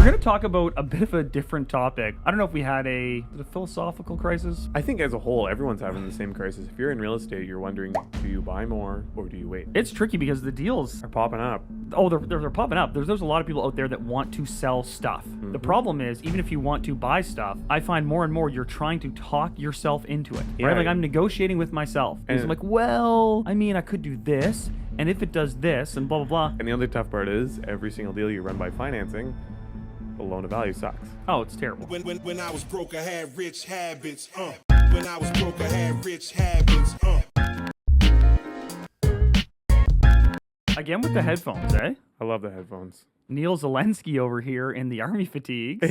going to talk about a bit of a different topic. I don't know if we had a philosophical crisis. I think as a whole, everyone's having the same crisis. If you're in real estate, you're wondering, do you buy more or do you wait? It's tricky because the deals Are popping up. Oh, they're popping up. There's a lot of people out there that want to sell stuff. Mm-hmm. The problem is, even if you want to buy stuff, I find more and more you're trying to talk yourself into it. Yeah. Right? Like I'm negotiating with myself. And I'm like, well, I mean, I could do this, and if it does this, and blah, blah, blah. And the other tough part is, every single deal you run by financing, the loan to value sucks. Oh, it's terrible. When I was broke, I had rich habits. When I was broke, I had rich habits. Again with the headphones, eh? I love the headphones. Neil Zelensky over here in the army fatigues,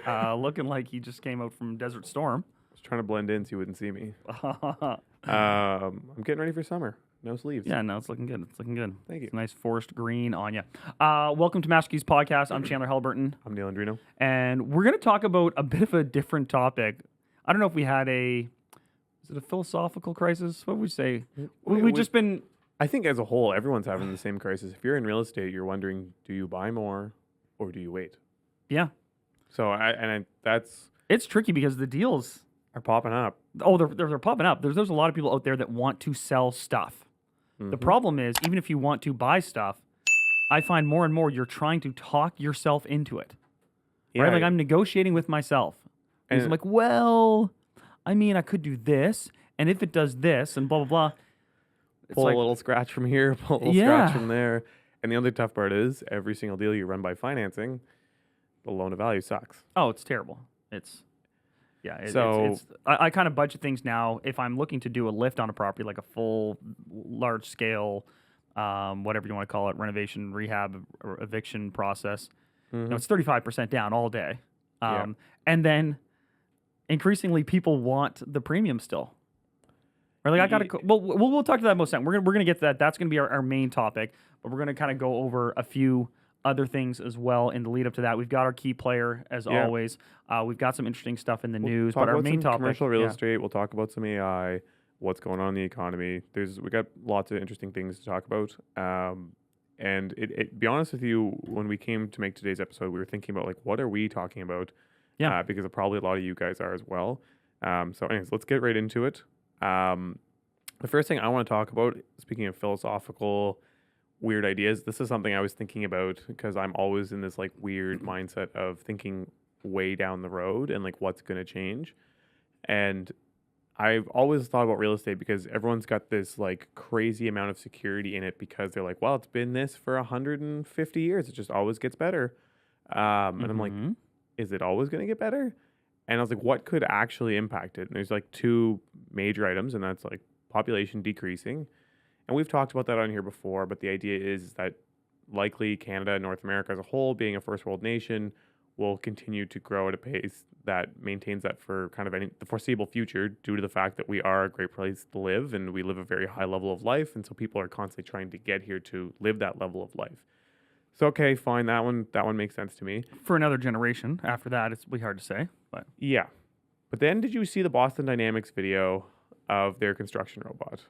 looking like he just came out from Desert Storm. I was trying to blend in so you wouldn't see me. I'm getting ready for summer. No sleeves. Yeah, no, it's looking good. It's looking good. Thank you. It's nice forest green on you. Welcome to Master Keys Podcast. I'm Chandler Haliburton. I'm Neal and Andreino. And we're going to talk about a bit of a different topic. I don't know if we had is it a philosophical crisis? What would we say? We've just been... I think as a whole, everyone's having the same crisis. If you're in real estate, you're wondering, do you buy more or do you wait? Yeah. So that's... It's tricky because the deals... are popping up. Oh, they're popping up. There's a lot of people out there that want to sell stuff. Mm-hmm. The problem is, even if you want to buy stuff, I find more and more you're trying to talk yourself into it. Yeah. Right? Like I'm negotiating with myself. And I'm like, well, I mean, I could do this, and if it does this, and blah, blah, blah. It's pull like, a little scratch from here, pull a little scratch from there. And the other tough part is, every single deal you run by financing, the loan to value sucks. oh, it's terrible. I kind of budget things now. If I'm looking to do a lift on a property, like a full, large scale, whatever you want to call it, renovation, rehab, or eviction process, you know, it's 35% down all day. And then increasingly people want the premium still. Or like I gotta go, well, we'll talk to that most time. We're gonna get to that. That's gonna be our main topic. But we're gonna kind of go over a few other things as well in the lead up to that. We've got our key player as always. We've got some interesting stuff in the news. But our main topic, commercial real estate. We'll talk about some AI, what's going on in the economy. We got lots of interesting things to talk about. And be honest with you, when we came to make today's episode, we were thinking about like, what are we talking about? Yeah. Because probably a lot of you guys are as well. So anyways, let's get right into it. The first thing I want to talk about, speaking of philosophical weird ideas, this is something I was thinking about because I'm always in this like weird mindset of thinking way down the road and like what's going to change. And I've always thought about real estate because everyone's got this like crazy amount of security in it because they're like, well, it's been this for 150 years. It just always gets better. And I'm like, is it always going to get better? And I was like, what could actually impact it? And there's like two major items, and that's like population decreasing. And we've talked about that on here before, but the idea is that likely Canada and North America as a whole, being a first world nation, will continue to grow at a pace that maintains that for kind of the foreseeable future due to the fact that we are a great place to live and we live a very high level of life. And so people are constantly trying to get here to live that level of life. So, okay, fine. That one makes sense to me. For another generation. After that, it's really hard to say. But yeah. But then did you see the Boston Dynamics video of their construction robot?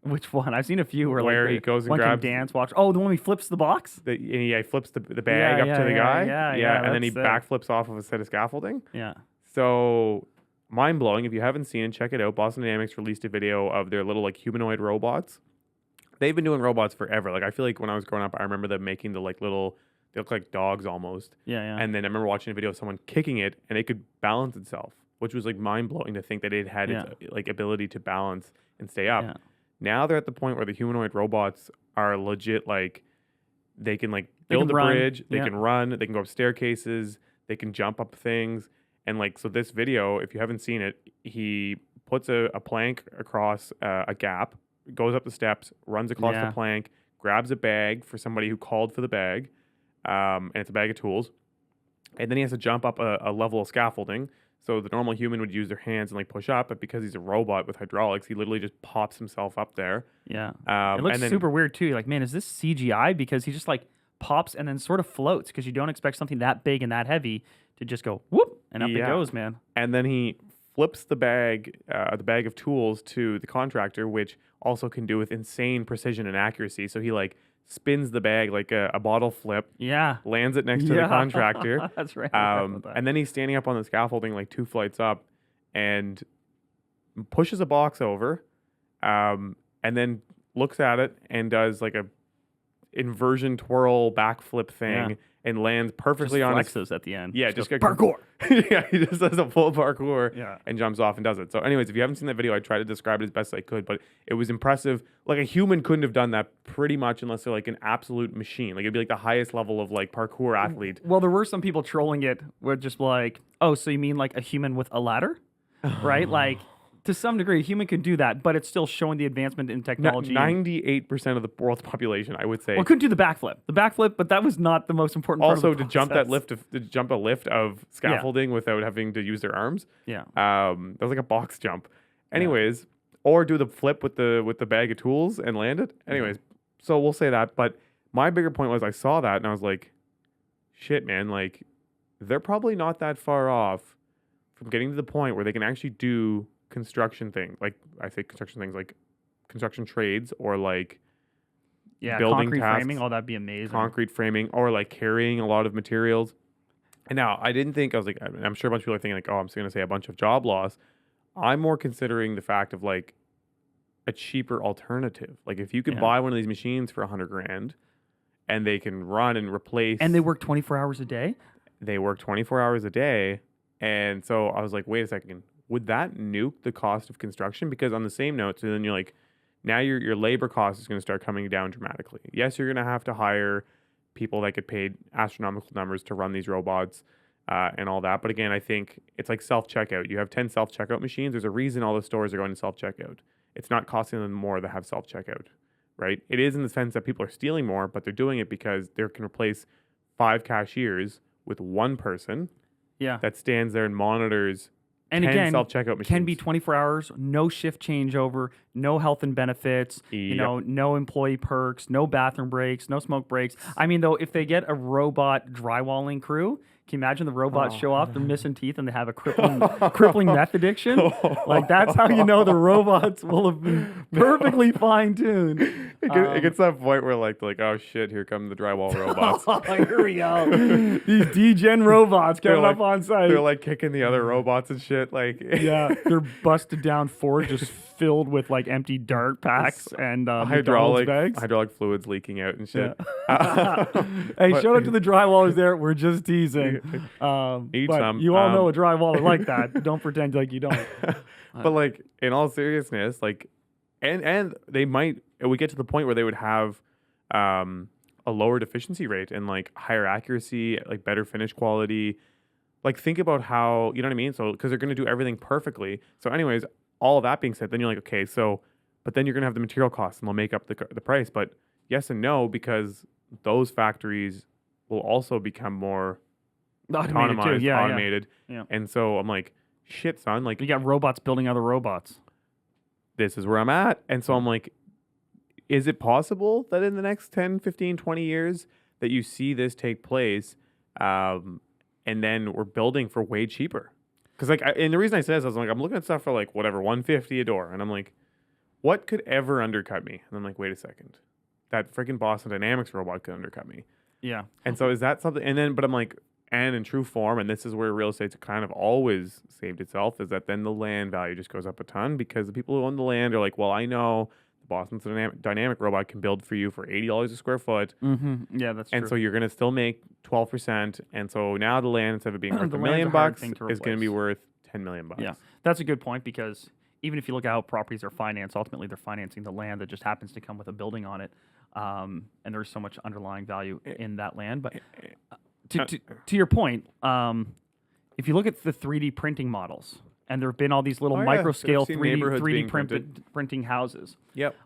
Which one? I've seen a few where he goes and grabs dance watch. Oh, the one he flips the box? And he flips the bag up to the guy. Yeah. And then he backflips off of a set of scaffolding. Yeah. So mind-blowing. If you haven't seen it, check it out. Boston Dynamics released a video of their little like humanoid robots. They've been doing robots forever. Like I feel like when I was growing up, I remember them making the like little, they look like dogs almost. Yeah. And then I remember watching a video of someone kicking it and it could balance itself, which was like mind-blowing to think that it had its like ability to balance and stay up. Yeah. Now they're at the point where the humanoid robots are legit, like they can like build a bridge, they can run, they can go up staircases, they can jump up things. And like, so this video, if you haven't seen it, he puts a plank across a gap, goes up the steps, runs across the plank, grabs a bag for somebody who called for the bag, and it's a bag of tools. And then he has to jump up a level of scaffolding. So the normal human would use their hands and like push up, but because he's a robot with hydraulics, he literally just pops himself up there. Yeah. It looks super weird too. You're like, man, is this CGI? Because he just like pops and then sort of floats because you don't expect something that big and that heavy to just go whoop and up it goes, man. And then he flips the bag of tools to the contractor, which also can do with insane precision and accuracy. So he like spins the bag like a bottle flip, Yeah. lands it next to the contractor. That's right. I forgot about that. And then he's standing up on the scaffolding like 2 flights up and pushes a box over, and then looks at it and does like a inversion twirl backflip thing and lands perfectly just on his flexes at the end. Yeah, just goes, go- parkour. yeah, he just does a full parkour Yeah. and jumps off and does it. So anyways, if you haven't seen that video, I tried to describe it as best I could, but it was impressive. Like a human couldn't have done that pretty much unless they're like an absolute machine. Like it'd be like the highest level of like parkour athlete. Well, there were some people trolling it with just like, oh, so you mean like a human with a ladder? Right? Like, to some degree, a human could do that, but it's still showing the advancement in technology. 98% of the world's population, I would say. Well, it couldn't do the backflip. The backflip, but that was not the most important part Also, of the to jump that process. lift, to jump a lift of scaffolding without having to use their arms. Yeah. That was like a box jump. Anyways, or do the flip with the bag of tools and land it. Anyways, so we'll say that. But my bigger point was I saw that and I was like, shit, man, like they're probably not that far off from getting to the point where they can actually do construction things. Like I say construction things like construction trades or like building concrete tasks, framing, all that'd be amazing. concrete framing or like carrying a lot of materials. And now I didn't think, I was like, I'm sure a bunch of people are thinking like, oh, I'm just going to say a bunch of job loss. I'm more considering the fact of like a cheaper alternative. Like if you could buy one of these machines for $100,000 and they can run and replace. And they work 24 hours a day? They work 24 hours a day. And so I was like, wait a second, would that nuke the cost of construction? Because on the same note, so then you're like, now your labor cost is going to start coming down dramatically. Yes, you're going to have to hire people that get paid astronomical numbers to run these robots and all that. But again, I think it's like self-checkout. You have 10 self-checkout machines. There's a reason all the stores are going to self-checkout. It's not costing them more to have self-checkout, right? It is in the sense that people are stealing more, but they're doing it because they can replace 5 cashiers with one person that stands there and monitors and 10 again, self-checkout machines. Can be 24 hours, no shift changeover, no health and benefits, you know, no employee perks, no bathroom breaks, no smoke breaks. I mean, though, if they get a robot drywalling crew, can you imagine the robots show off, they're missing teeth, and they have a crippling meth addiction? Like, that's how you know the robots will have been perfectly fine-tuned. It gets to that point where, like, oh, shit, here come the drywall robots. Here we go. These degen robots coming up on site. They're, like, kicking the other robots and shit. Like, yeah, they're busted down Ford just filled with, like, empty dart packs and hydraulic bags. Hydraulic fluids leaking out and shit. Yeah. Hey, shout out to the drywallers there. We're just teasing. Eat but some. You all know a drywaller like that. Don't pretend like you don't. But like in all seriousness, like, and they might. We get to the point where they would have a lower deficiency rate and like higher accuracy, like better finish quality. Like think about how, you know what I mean? So because they're going to do everything perfectly. So anyways, all of that being said, then you're like, okay, so but then you're going to have the material costs and they'll make up the price. But yes and no, because those factories will also become more automated, automated. Yeah. And so I'm like, shit, son, like You got robots building other robots. this is where I'm at. And so I'm like, is it possible that in the next 10, 15, 20 years that you see this take place and then we're building for way cheaper? Because like, and the reason I say this is like, I'm looking at stuff for like whatever, $150 a door. And I'm like, what could ever undercut me? And I'm like, wait a second. That freaking Boston Dynamics robot could undercut me. Yeah. And so is that something? And then, but I'm like, and in true form, and this is where real estate's kind of always saved itself, is that then the land value just goes up a ton because the people who own the land are like, well, I know the Boston Dynamic robot can build for you for $80 a square foot. Mm-hmm. Yeah, that's true. And so you're going to still make 12%. And so now the land, instead of being worth The $1 land's million a hard bucks, thing to is going to be replace. worth $10 million bucks. Yeah, that's a good point because even if you look at how properties are financed, ultimately they're financing the land that just happens to come with a building on it. And there's so much underlying value in that land. But to your point, if you look at the 3D printing models, and there have been all these little micro scale I've seen neighborhoods 3D being printed. printing houses. Yep.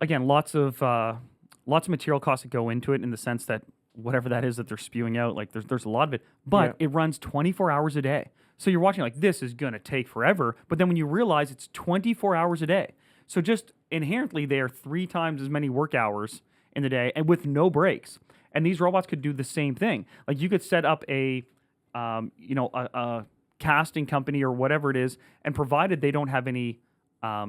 Again, lots of material costs that go into it in the sense that whatever that is that they're spewing out, like there's a lot of it, but it runs 24 hours a day. So you're watching like this is gonna take forever, but then when you realize it's 24 hours a day, so just inherently they are 3 times as many work hours in the day and with no breaks. And these robots could do the same thing. Like you could set up a casting company or whatever it is, and provided they don't have any, out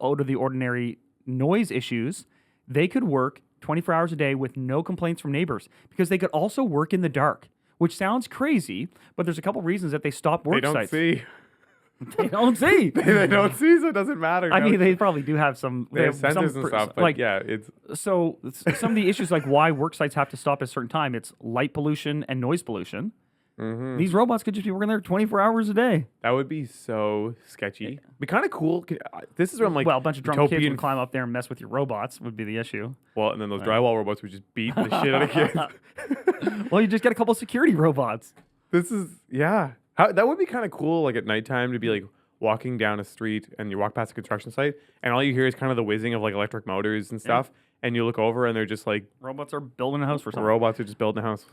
of the ordinary noise issues, they could work 24 hours a day with no complaints from neighbors because they could also work in the dark, which sounds crazy, but there's a couple reasons that they stop work They don't sites. see. They don't see. They don't see, so it doesn't matter. I mean, they probably do have some. They have sensors and stuff, but like, yeah, it's so some of the issues, like why work sites have to stop at a certain time, it's light pollution and noise pollution. These robots could just be working there 24 hours a day. that would be so sketchy. Be kind of cool. This is where I'm like, Well, a bunch of drunk kids utopian. would climb up there and mess with your robots would be the issue. Well, and then those drywall robots would just beat the shit out of kids. Well, you just get a couple security robots. This is that would be kind of cool. Like at nighttime to be like walking down a street and you walk past a construction site and all you hear is kind of the whizzing of like electric motors and stuff. And you look over and they're just like Robots are building a house for something. robots are just building a house.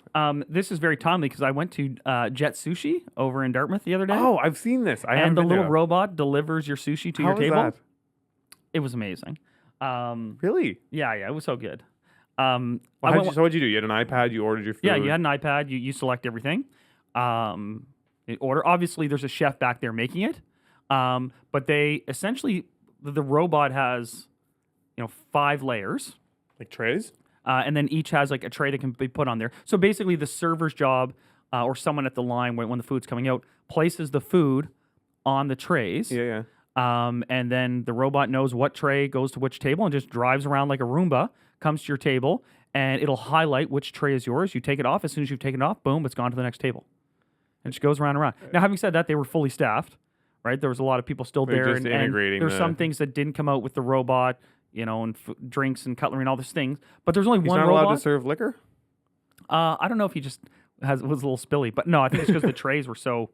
This is very timely because I went to Jet Sushi over in Dartmouth the other day. Oh, I've seen this. I haven't and the been little there. robot delivers your sushi to How your is table. that? It was amazing. Really? Yeah, it was so good. Well, so what'd you do? You had an iPad. You ordered your food. Yeah, you had an iPad. You select everything. Order. Obviously, there's a chef back there making it. But they essentially the robot has 5 layers. like trays. And then each has like a tray that can be put on there. So basically, the server's job or someone at the line when the food's coming out places the food on the trays. Yeah. And then the robot knows what tray goes to which table and just drives around like a Roomba, comes to your table, and it'll highlight which tray is yours. You take it off. As soon as you've taken it off, boom, it's gone to the next table. And it just goes around and around. Now, having said that, they were fully staffed, right? There was a lot of people still They're there. just And integrating there's the- some things that didn't come out with the robot, and drinks and cutlery and all these things. But there's only He's one not robot. allowed to serve liquor. I don't know if he just was a little spilly, but no, I think it's because the trays were so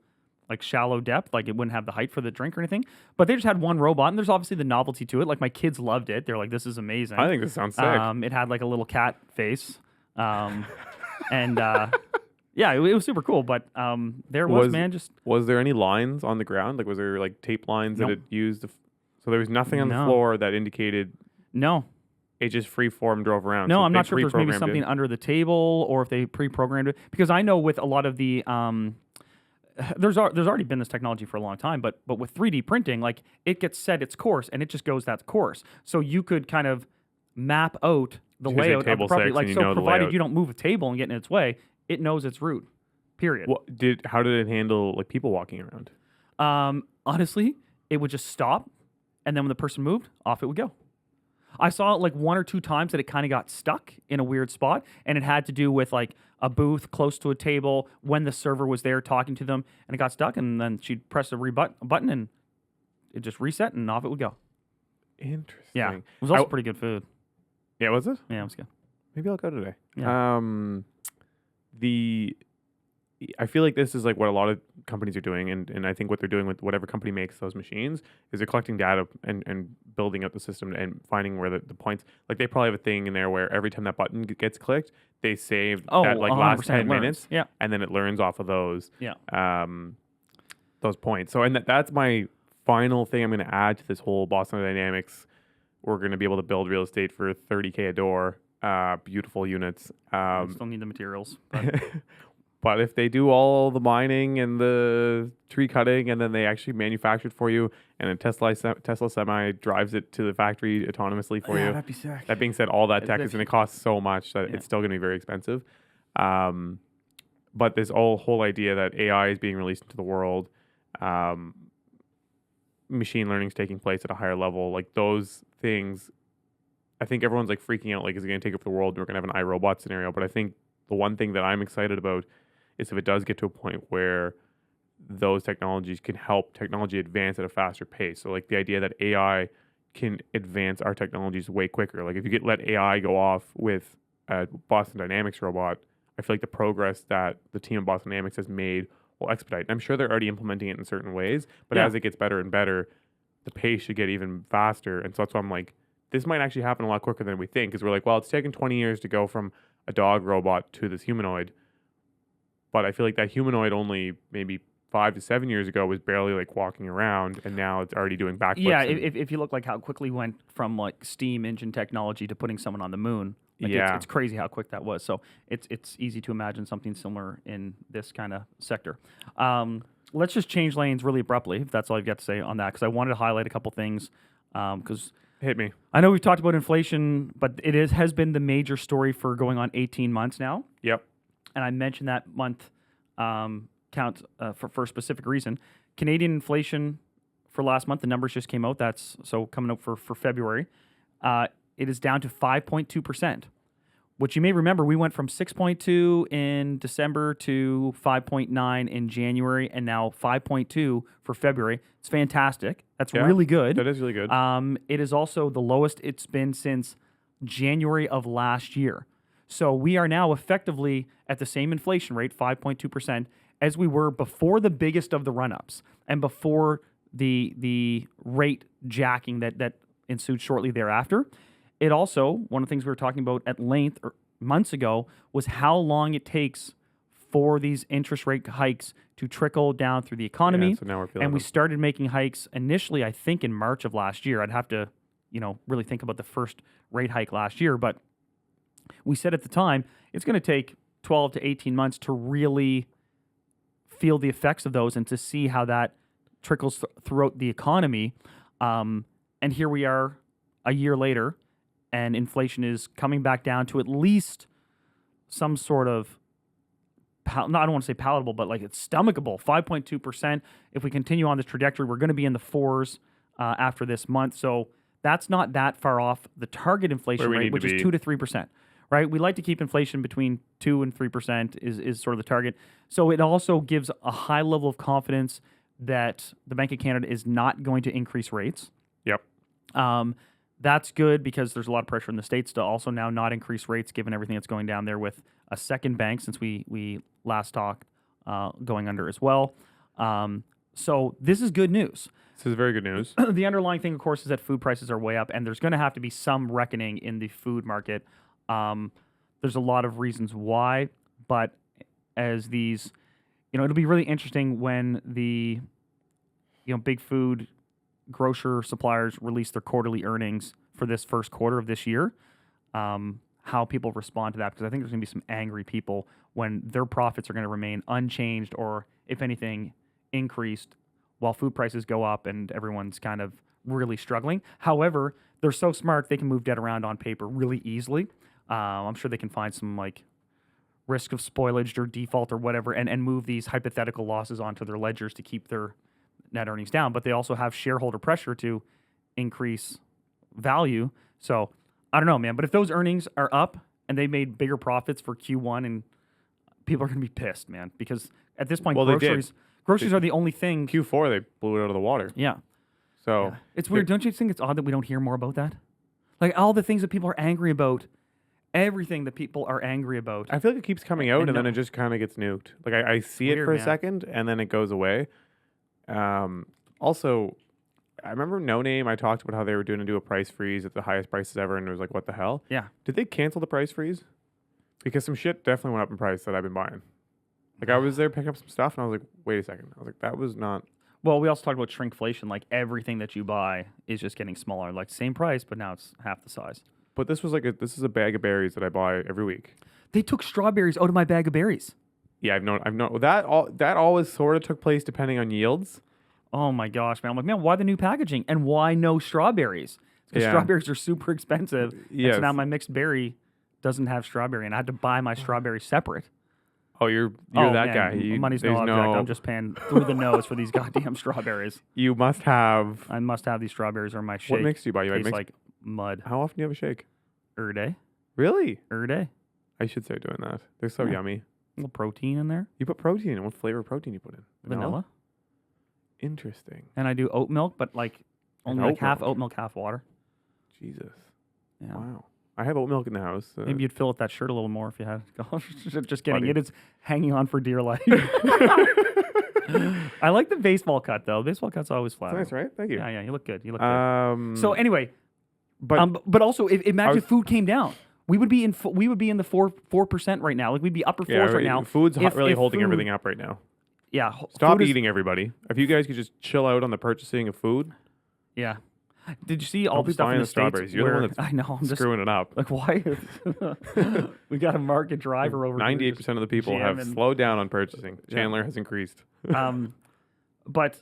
like shallow depth, like it wouldn't have the height for the drink or anything. But they just had one robot, and there's obviously the novelty to it. Like my kids loved it; they're like, "This is amazing." I think this sounds sick. It had like a little cat face, and yeah, it was super cool. But there just Was there any lines on the ground? Like, was there like tape lines Nope. that it used? So there was nothing on the No. floor that indicated no. it just free form drove around. No, So I'm they not sure if there's maybe pre-programmed something it. under the table or if they pre-programmed it. Because I know with a lot of the there's already been this technology for a long time, but with 3D printing, like it gets set its course and it just goes that course. So you could kind of map out the You could say layout of the table property. 6 Like and you so, know the provided layout. you don't move a table and get in its way, it knows its route. Period. How did it handle like people walking around? Honestly, it would just stop, and then when the person moved, off it would go. I saw it like 1 or 2 times that it kind of got stuck in a weird spot, and it had to do with like a booth close to a table when the server was there talking to them, and it got stuck, and then she'd press a button, and it just reset, and off it would go. Interesting. Yeah, it was also pretty good food. Yeah, was it? Yeah, it was good. Maybe I'll go today. Yeah. I feel like this is like what a lot of companies are doing, and I think what they're doing with whatever company makes those machines is they're collecting data and building out the system and finding where the points. Like they probably have a thing in there where every time that button gets clicked, they save that like last 100% 10 it learns. minutes, Yeah. and then it learns off of those. Yeah. Those points. So, and that's my final thing I'm going to add to this whole Boston Dynamics. We're going to be able to build real estate for $30K a door. Beautiful units. Still need the materials. But But if they do all the mining and the tree cutting, and then they actually manufacture it for you, and a Tesla Semi drives it to the factory autonomously for you. that'd be sick. That being said, all that tech If- is going to cost so much that it's still going to be very expensive. But this whole idea that AI is being released into the world, machine learning is taking place at a higher level, like those things, I think everyone's like freaking out, like, is it going to take over the world? We're going to have an iRobot scenario. But I think the one thing that I'm excited about is if it does get to a point where those technologies can help technology advance at a faster pace. So like the idea that AI can advance our technologies way quicker. Like if you let AI go off with a Boston Dynamics robot, I feel like the progress that the team of Boston Dynamics has made will expedite. And I'm sure they're already implementing it in certain ways, but as it gets better and better, the pace should get even faster. And so that's why I'm like, this might actually happen a lot quicker than we think, because we're like, well, it's taken 20 years to go from a dog robot to this humanoid. But I feel like that humanoid only maybe 5 to 7 years ago was barely like walking around, and now it's already doing backflips. Yeah, and- if you look like how quickly we went from like steam engine technology to putting someone on the moon, like Yeah. it's crazy how quick that was. So it's easy to imagine something similar in this kind of sector. Let's just change lanes really abruptly, if that's all you've got to say on that, because I wanted to highlight a couple things. Because Hit me. I know we've talked about inflation, but has been the major story for going on 18 months now. Yep. And I mentioned that month count for a specific reason. Canadian inflation for last month, the numbers just came out. That's so coming up for February. It is down to 5.2%, which you may remember we went from 6.2 in December to 5.9 in January, and now 5.2 for February. It's fantastic. That's really good. That is really good. It is also the lowest it's been since January of last year. So we are now effectively at the same inflation rate, 5.2%, as we were before the biggest of the run-ups and before the rate jacking that ensued shortly thereafter. It also, one of the things we were talking about at length months ago was how long it takes for these interest rate hikes to trickle down through the economy. Yeah, so now we're feeling and we them. started making hikes initially, I think, in March of last year. I'd have to, really think about the first rate hike last year. But we said at the time, it's going to take 12 to 18 months to really feel the effects of those and to see how that trickles throughout the economy. And here we are a year later, and inflation is coming back down to at least some sort of, I don't want to say palatable, but like it's stomachable, 5.2%. If we continue on this trajectory, we're going to be in the 4s after this month. So that's not that far off the target inflation rate, which is 2 to 3%. Right? We like to keep inflation between 2 and 3% is sort of the target. So it also gives a high level of confidence that the Bank of Canada is not going to increase rates. Yep. That's good because there's a lot of pressure in the States to also now not increase rates given everything that's going down there with a second bank since we last talked going under as well. So this is good news. This is very good news. The underlying thing, of course, is that food prices are way up, and there's going to have to be some reckoning in the food market. There's a lot of reasons why, but as these, it'll be really interesting when the, big food grocer suppliers release their quarterly earnings for this first quarter of this year, how people respond to that, because I think there's going to be some angry people when their profits are going to remain unchanged or, if anything, increased while food prices go up and everyone's kind of really struggling. However, they're so smart, they can move debt around on paper really easily. I'm sure they can find some risk of spoilage or default or whatever and move these hypothetical losses onto their ledgers to keep their net earnings down. But they also have shareholder pressure to increase value. So I don't know, man. But if those earnings are up and they made bigger profits for Q1, and people are going to be pissed, man, because at this point, groceries are the only thing. Q4, they blew it out of the water. Yeah. So yeah. It's weird. Don't you think it's odd that we don't hear more about that? Like all the things that people are angry about, everything that people are angry about. I feel like it keeps coming out and then it just kind of gets nuked. Like I see it for a second and then it goes away. Also, I remember No Name, I talked about how they were going to do a price freeze at the highest prices ever, and it was like, what the hell? Yeah. Did they cancel the price freeze? Because some shit definitely went up in price that I've been buying. Like I was there picking up some stuff and I was like, wait a second. I was like, that was not... Well, we also talked about shrinkflation. Like everything that you buy is just getting smaller. Like same price, but now it's half the size. But this was this is a bag of berries that I buy every week. They took strawberries out of my bag of berries. Yeah, I've known that always sort of took place depending on yields. Oh my gosh, man! I'm like, man, why the new packaging and why no strawberries? Because strawberries are super expensive. Yes. So now my mixed berry doesn't have strawberry, and I had to buy my strawberry separate. Oh, you're that guy. Money's no object. I'm just paying through the nose for these goddamn strawberries. You must have. I must have these strawberries or my shake. What mix do you buy? You tastes like mud. How often do you have a shake? Every day. Really? Every day. I should start doing that. They're so yummy. A little protein in there. You put protein in. What flavor of protein you put in? Vanilla. Interesting. And I do oat milk, but only like half oat milk, half water. Jesus. Yeah. Wow. I have oat milk in the house. Maybe you'd fill out that shirt a little more if you had. Just kidding. It is hanging on for dear life. I like the baseball cut though. Baseball cut's always flat. That's right. Thank you. Yeah, you look good. You look good. So anyway, but also, imagine if food came down. We would be in the 4% right now. Like we'd be upper fours right now. Food's really holding everything up right now. Yeah. Stop eating, everybody. If you guys could just chill out on the purchasing of food. Yeah. Did you see all the stuff in the States? You're the one that's I know. I'm screwing it up. Like, why? We got a market driver over 98% of the people have slowed down on purchasing. Chandler has increased. But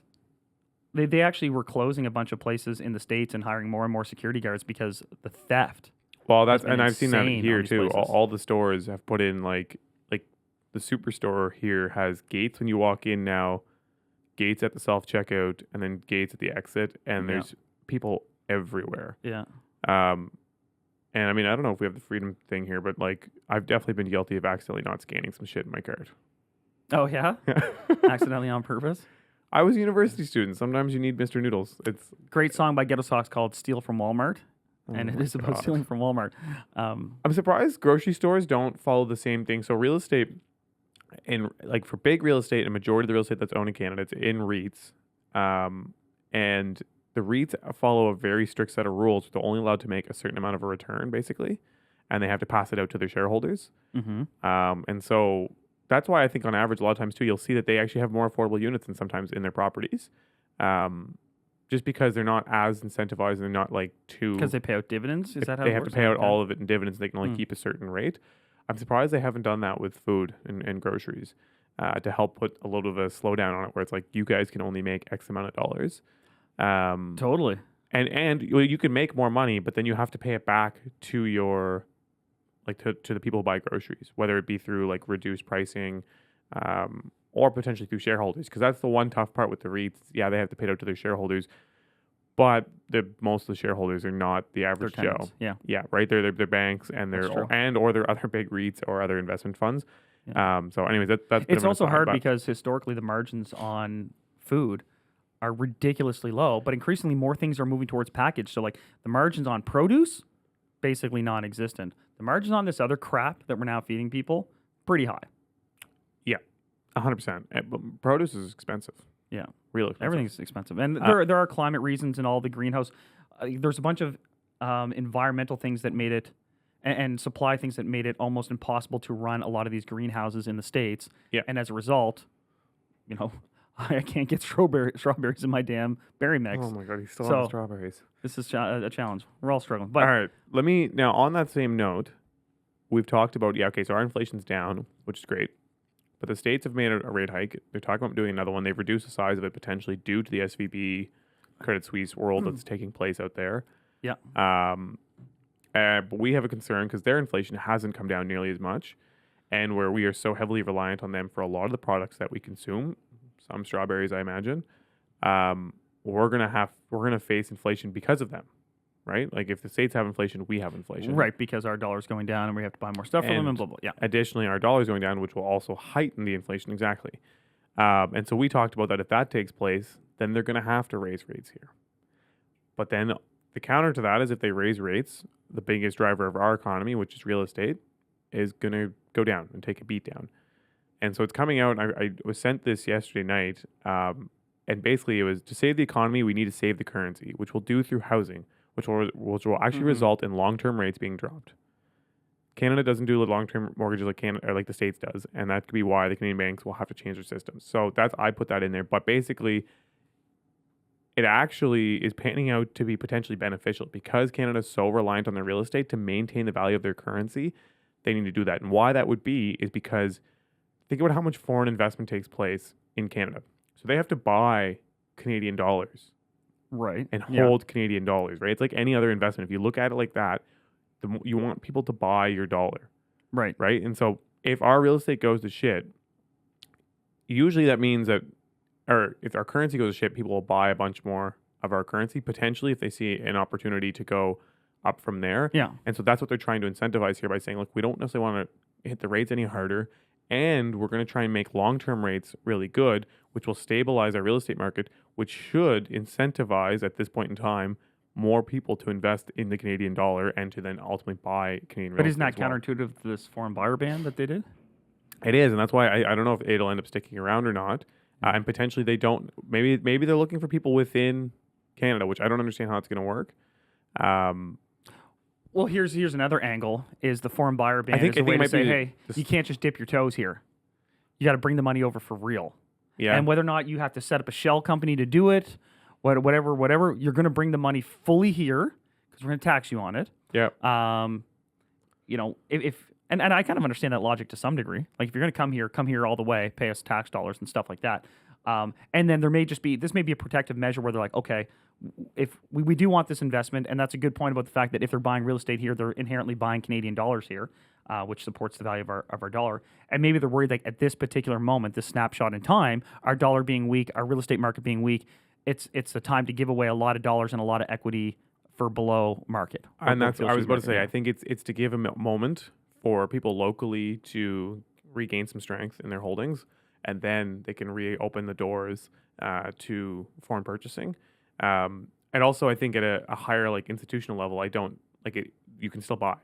They actually were closing a bunch of places in the States and hiring more and more security guards because the theft. Well, that's been and I've seen that insane here on these too. places. All the stores have put in like the superstore here has gates when you walk in now, gates at the self checkout, and then gates at the exit, and Yeah. there's people everywhere. Yeah. And I mean, I don't know if we have the freedom thing here, but like I've definitely been guilty of accidentally not scanning some shit in my card. Oh, yeah? Accidentally on purpose? I was a university student. Sometimes you need Mr. Noodles. It's Great song by Ghetto Sox called Steal from Walmart. And it my is about God. stealing from Walmart. I'm surprised grocery stores don't follow the same thing. So real estate, like for big real estate, a majority of the real estate that's owned in Canada, it's in REITs, and the REITs follow a very strict set of rules. They're only allowed to make a certain amount of a return, basically, and they have to pass it out to their shareholders. Mm-hmm. And so that's why I think on average, a lot of times too, you'll see that they actually have more affordable units than sometimes in their properties, just because they're not as incentivized and they're not like too. Because they pay out dividends? Is that how They it have works? to pay out Okay. all of it in dividends. They can only keep a certain rate. I'm surprised they haven't done that with food and groceries to help put a little bit of a slowdown on it, where it's like you guys can only make X amount of dollars. Totally. And you can make more money, but then you have to pay it back to your to the people who buy groceries, whether it be through like reduced pricing or potentially through shareholders, because that's the one tough part with the REITs. Yeah, they have to pay it out to their shareholders, but most of the shareholders are not the average Joe. tenants, yeah. Yeah, right. They're banks and That's true. or they're other big REITs or other investment funds. Yeah. So anyways, that's a bit It's of an also aside, hard but because historically the margins on food are ridiculously low, but increasingly more things are moving towards packaged. So like the margins on produce, basically non-existent. The margins on this other crap that we're now feeding people, pretty high. 100%. But produce is expensive. Yeah. Really expensive. Everything's expensive. And there are climate reasons and all the greenhouse. There's a bunch of environmental things that made it and supply things that made it almost impossible to run a lot of these greenhouses in the States. Yeah. And as a result, I can't get strawberries in my damn berry mix. Oh my God, he's still So- on the strawberries. This is a challenge. We're all struggling. But All right. Now on that same note, we've talked about, so our inflation's down, which is great. But the states have made a rate hike. They're talking about doing another one. They've reduced the size of it potentially due to the SVB Credit Suisse world that's taking place out there. yeah. But we have a concern because their inflation hasn't come down nearly as much, and where we are so heavily reliant on them for a lot of the products that we consume, some strawberries, I imagine, we're gonna face inflation because of them, right? Like if the states have inflation, we have inflation, Right, because our dollar's going down and we have to buy more stuff from them and And blah, blah. Yeah. Additionally, our dollar's going down, which will also heighten the inflation exactly. And so we talked about that. If that takes place, then they're going to have to raise rates here. But then the counter to that is if they raise rates, the biggest driver of our economy, which is real estate, is going to go down and take a beat down. And so it's coming out. I was sent this yesterday night. And basically it was to save the economy, we need to save the currency, which we'll do through housing, which will actually result in long-term rates being dropped. Canada doesn't do long-term mortgages like Canada or like the States does, and that could be why the Canadian banks will have to change their systems. So I put that in there, but basically, it actually is panning out to be potentially beneficial because Canada is so reliant on their real estate to maintain the value of their currency. They need to do that, and why that would be is because think about how much foreign investment takes place in Canada. So they have to buy Canadian dollars Right. and Yeah. hold Canadian dollars, right? It's like any other investment. If you look at it like that, you want people to buy your dollar, Right. right? And so if our real estate goes to shit, usually that means that, or if our currency goes to shit, people will buy a bunch more of our currency, potentially if they see an opportunity to go up from there. Yeah. And so that's what they're trying to incentivize here by saying, look, we don't necessarily want to hit the rates any harder, and we're going to try and make long-term rates really good, which will stabilize our real estate market, which should incentivize at this point in time more people to invest in the Canadian dollar and to then ultimately buy Canadian real But estate isn't that as well. counterintuitive to this foreign buyer ban that they did? It is, and that's why I don't know if it'll end up sticking around or not. And potentially they don't. Maybe they're looking for people within Canada, which I don't understand how it's going to work. Well, here's another angle: is the foreign buyer ban I think is a it way to might say, be hey, just- you can't just dip your toes here. You got to bring the money over for real. Yeah, And whether or not you have to set up a shell company to do it, whatever, you're going to bring the money fully here because we're going to tax you on it. yeah, If I kind of understand that logic to some degree. Like if you're going to come here all the way, pay us tax dollars and stuff like that. And then this may be a protective measure where they're like, okay, if we do want this investment, and that's a good point about the fact that if they're buying real estate here, they're inherently buying Canadian dollars here, which supports the value of our dollar. And maybe they're worried like at this particular moment, this snapshot in time, our dollar being weak, our real estate market being weak, it's a time to give away a lot of dollars and a lot of equity for below market. And that's what I was about to say. I think it's to give a moment for people locally to regain some strength in their holdings, and then they can reopen the doors to foreign purchasing. And also, I think at a higher like institutional level, I don't like it. You can still buy,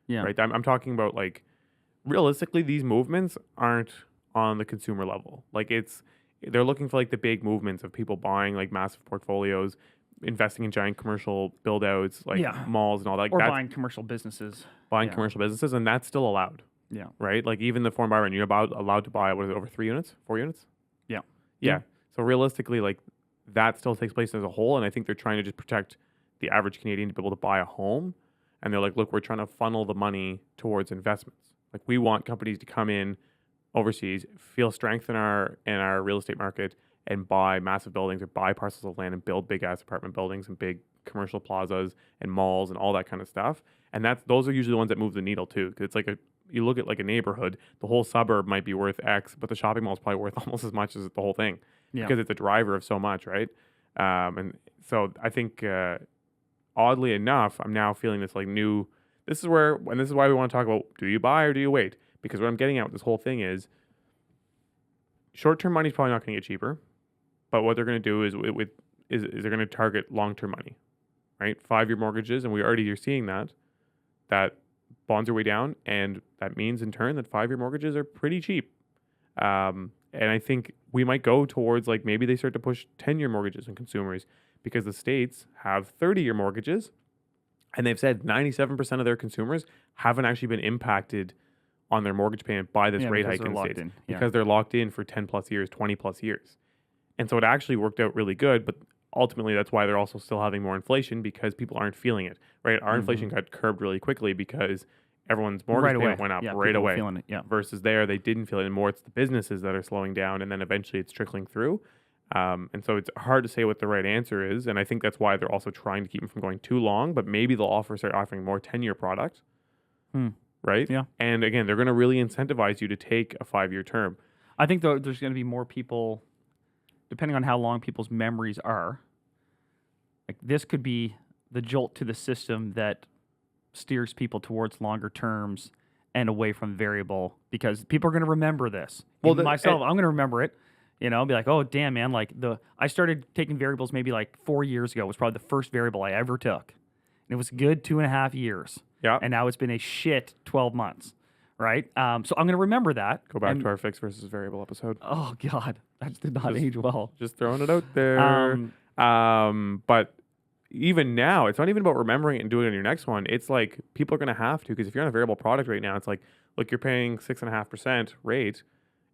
right? I'm talking about like realistically, these movements aren't on the consumer level. Like they're looking for like the big movements of people buying like massive portfolios, investing in giant commercial build outs like malls and all that. Or buying commercial businesses. Commercial businesses, and that's still allowed. Yeah. Right? Like even the foreign buyer, you're allowed to buy, what is it, over 3 units? 4 units? Yeah. Yeah. So realistically, like that still takes place as a whole. And I think they're trying to just protect the average Canadian to be able to buy a home. And they're like, look, we're trying to funnel the money towards investments. Like we want companies to come in overseas, feel strength in our real estate market, and buy massive buildings or buy parcels of land and build big ass apartment buildings and big commercial plazas and malls and all that kind of stuff. And those are usually the ones that move the needle too. Because it's like you look at like a neighborhood, the whole suburb might be worth X, but the shopping mall is probably worth almost as much as the whole thing because it's a driver of so much, right? And so I think oddly enough, I'm now feeling this like new. This is why we want to talk about: do you buy or do you wait? Because what I'm getting at with this whole thing is short-term money is probably not going to get cheaper. But what they're going to do is they're going to target long-term money, right? 5-year mortgages, and we already are seeing that bonds are way down, and that means in turn that 5-year mortgages are pretty cheap. And I think we might go towards like maybe they start to push 10-year mortgages on consumers because the states have 30-year mortgages, and they've said 97% of their consumers haven't actually been impacted on their mortgage payment by this rate hike in the states because they're locked in for 10 plus years, 20 plus years. And so it actually worked out really good, but ultimately that's why they're also still having more inflation because people aren't feeling it, right? Our inflation got curbed really quickly because everyone's mortgage payment went up right away. Feeling it, versus they didn't feel it, and more it's the businesses that are slowing down, and then eventually it's trickling through. And so it's hard to say what the right answer is, and I think that's why they're also trying to keep them from going too long, but maybe they'll start offering more 10-year product, right? Yeah. And again, they're going to really incentivize you to take a 5-year term. I think though there's going to be more people, depending on how long people's memories are, like this could be the jolt to the system that steers people towards longer terms and away from variable because people are going to remember this. Well, I'm going to remember it. You know, be like, oh, damn, man. Like I started taking variables maybe like 4 years ago. It was probably the first variable I ever took. And it was a good 2.5 years. Yeah. And now it's been a shit 12 months. Right? So I'm going to remember that. Go back to our fixed versus variable episode. Oh, God. That did not age well. Just throwing it out there. But even now, it's not even about remembering it and doing it on your next one. It's like people are going to have to, because if you're on a variable product right now, it's like, look, you're paying 6.5% rate,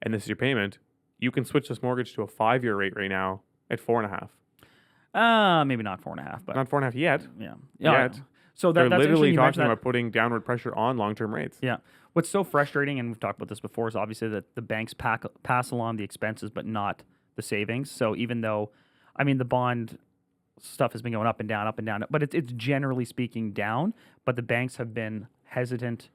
and this is your payment. You can switch this mortgage to a 5-year rate right now at 4.5. Maybe not 4.5, but not 4.5 yet. Yeah. Yet. So they're that's literally talking about putting downward pressure on long-term rates. Yeah. What's so frustrating, and we've talked about this before, is obviously that the banks pass along the expenses, but not the savings. So even though, I mean, the bond stuff has been going up and down, but it's generally speaking down. But the banks have been hesitant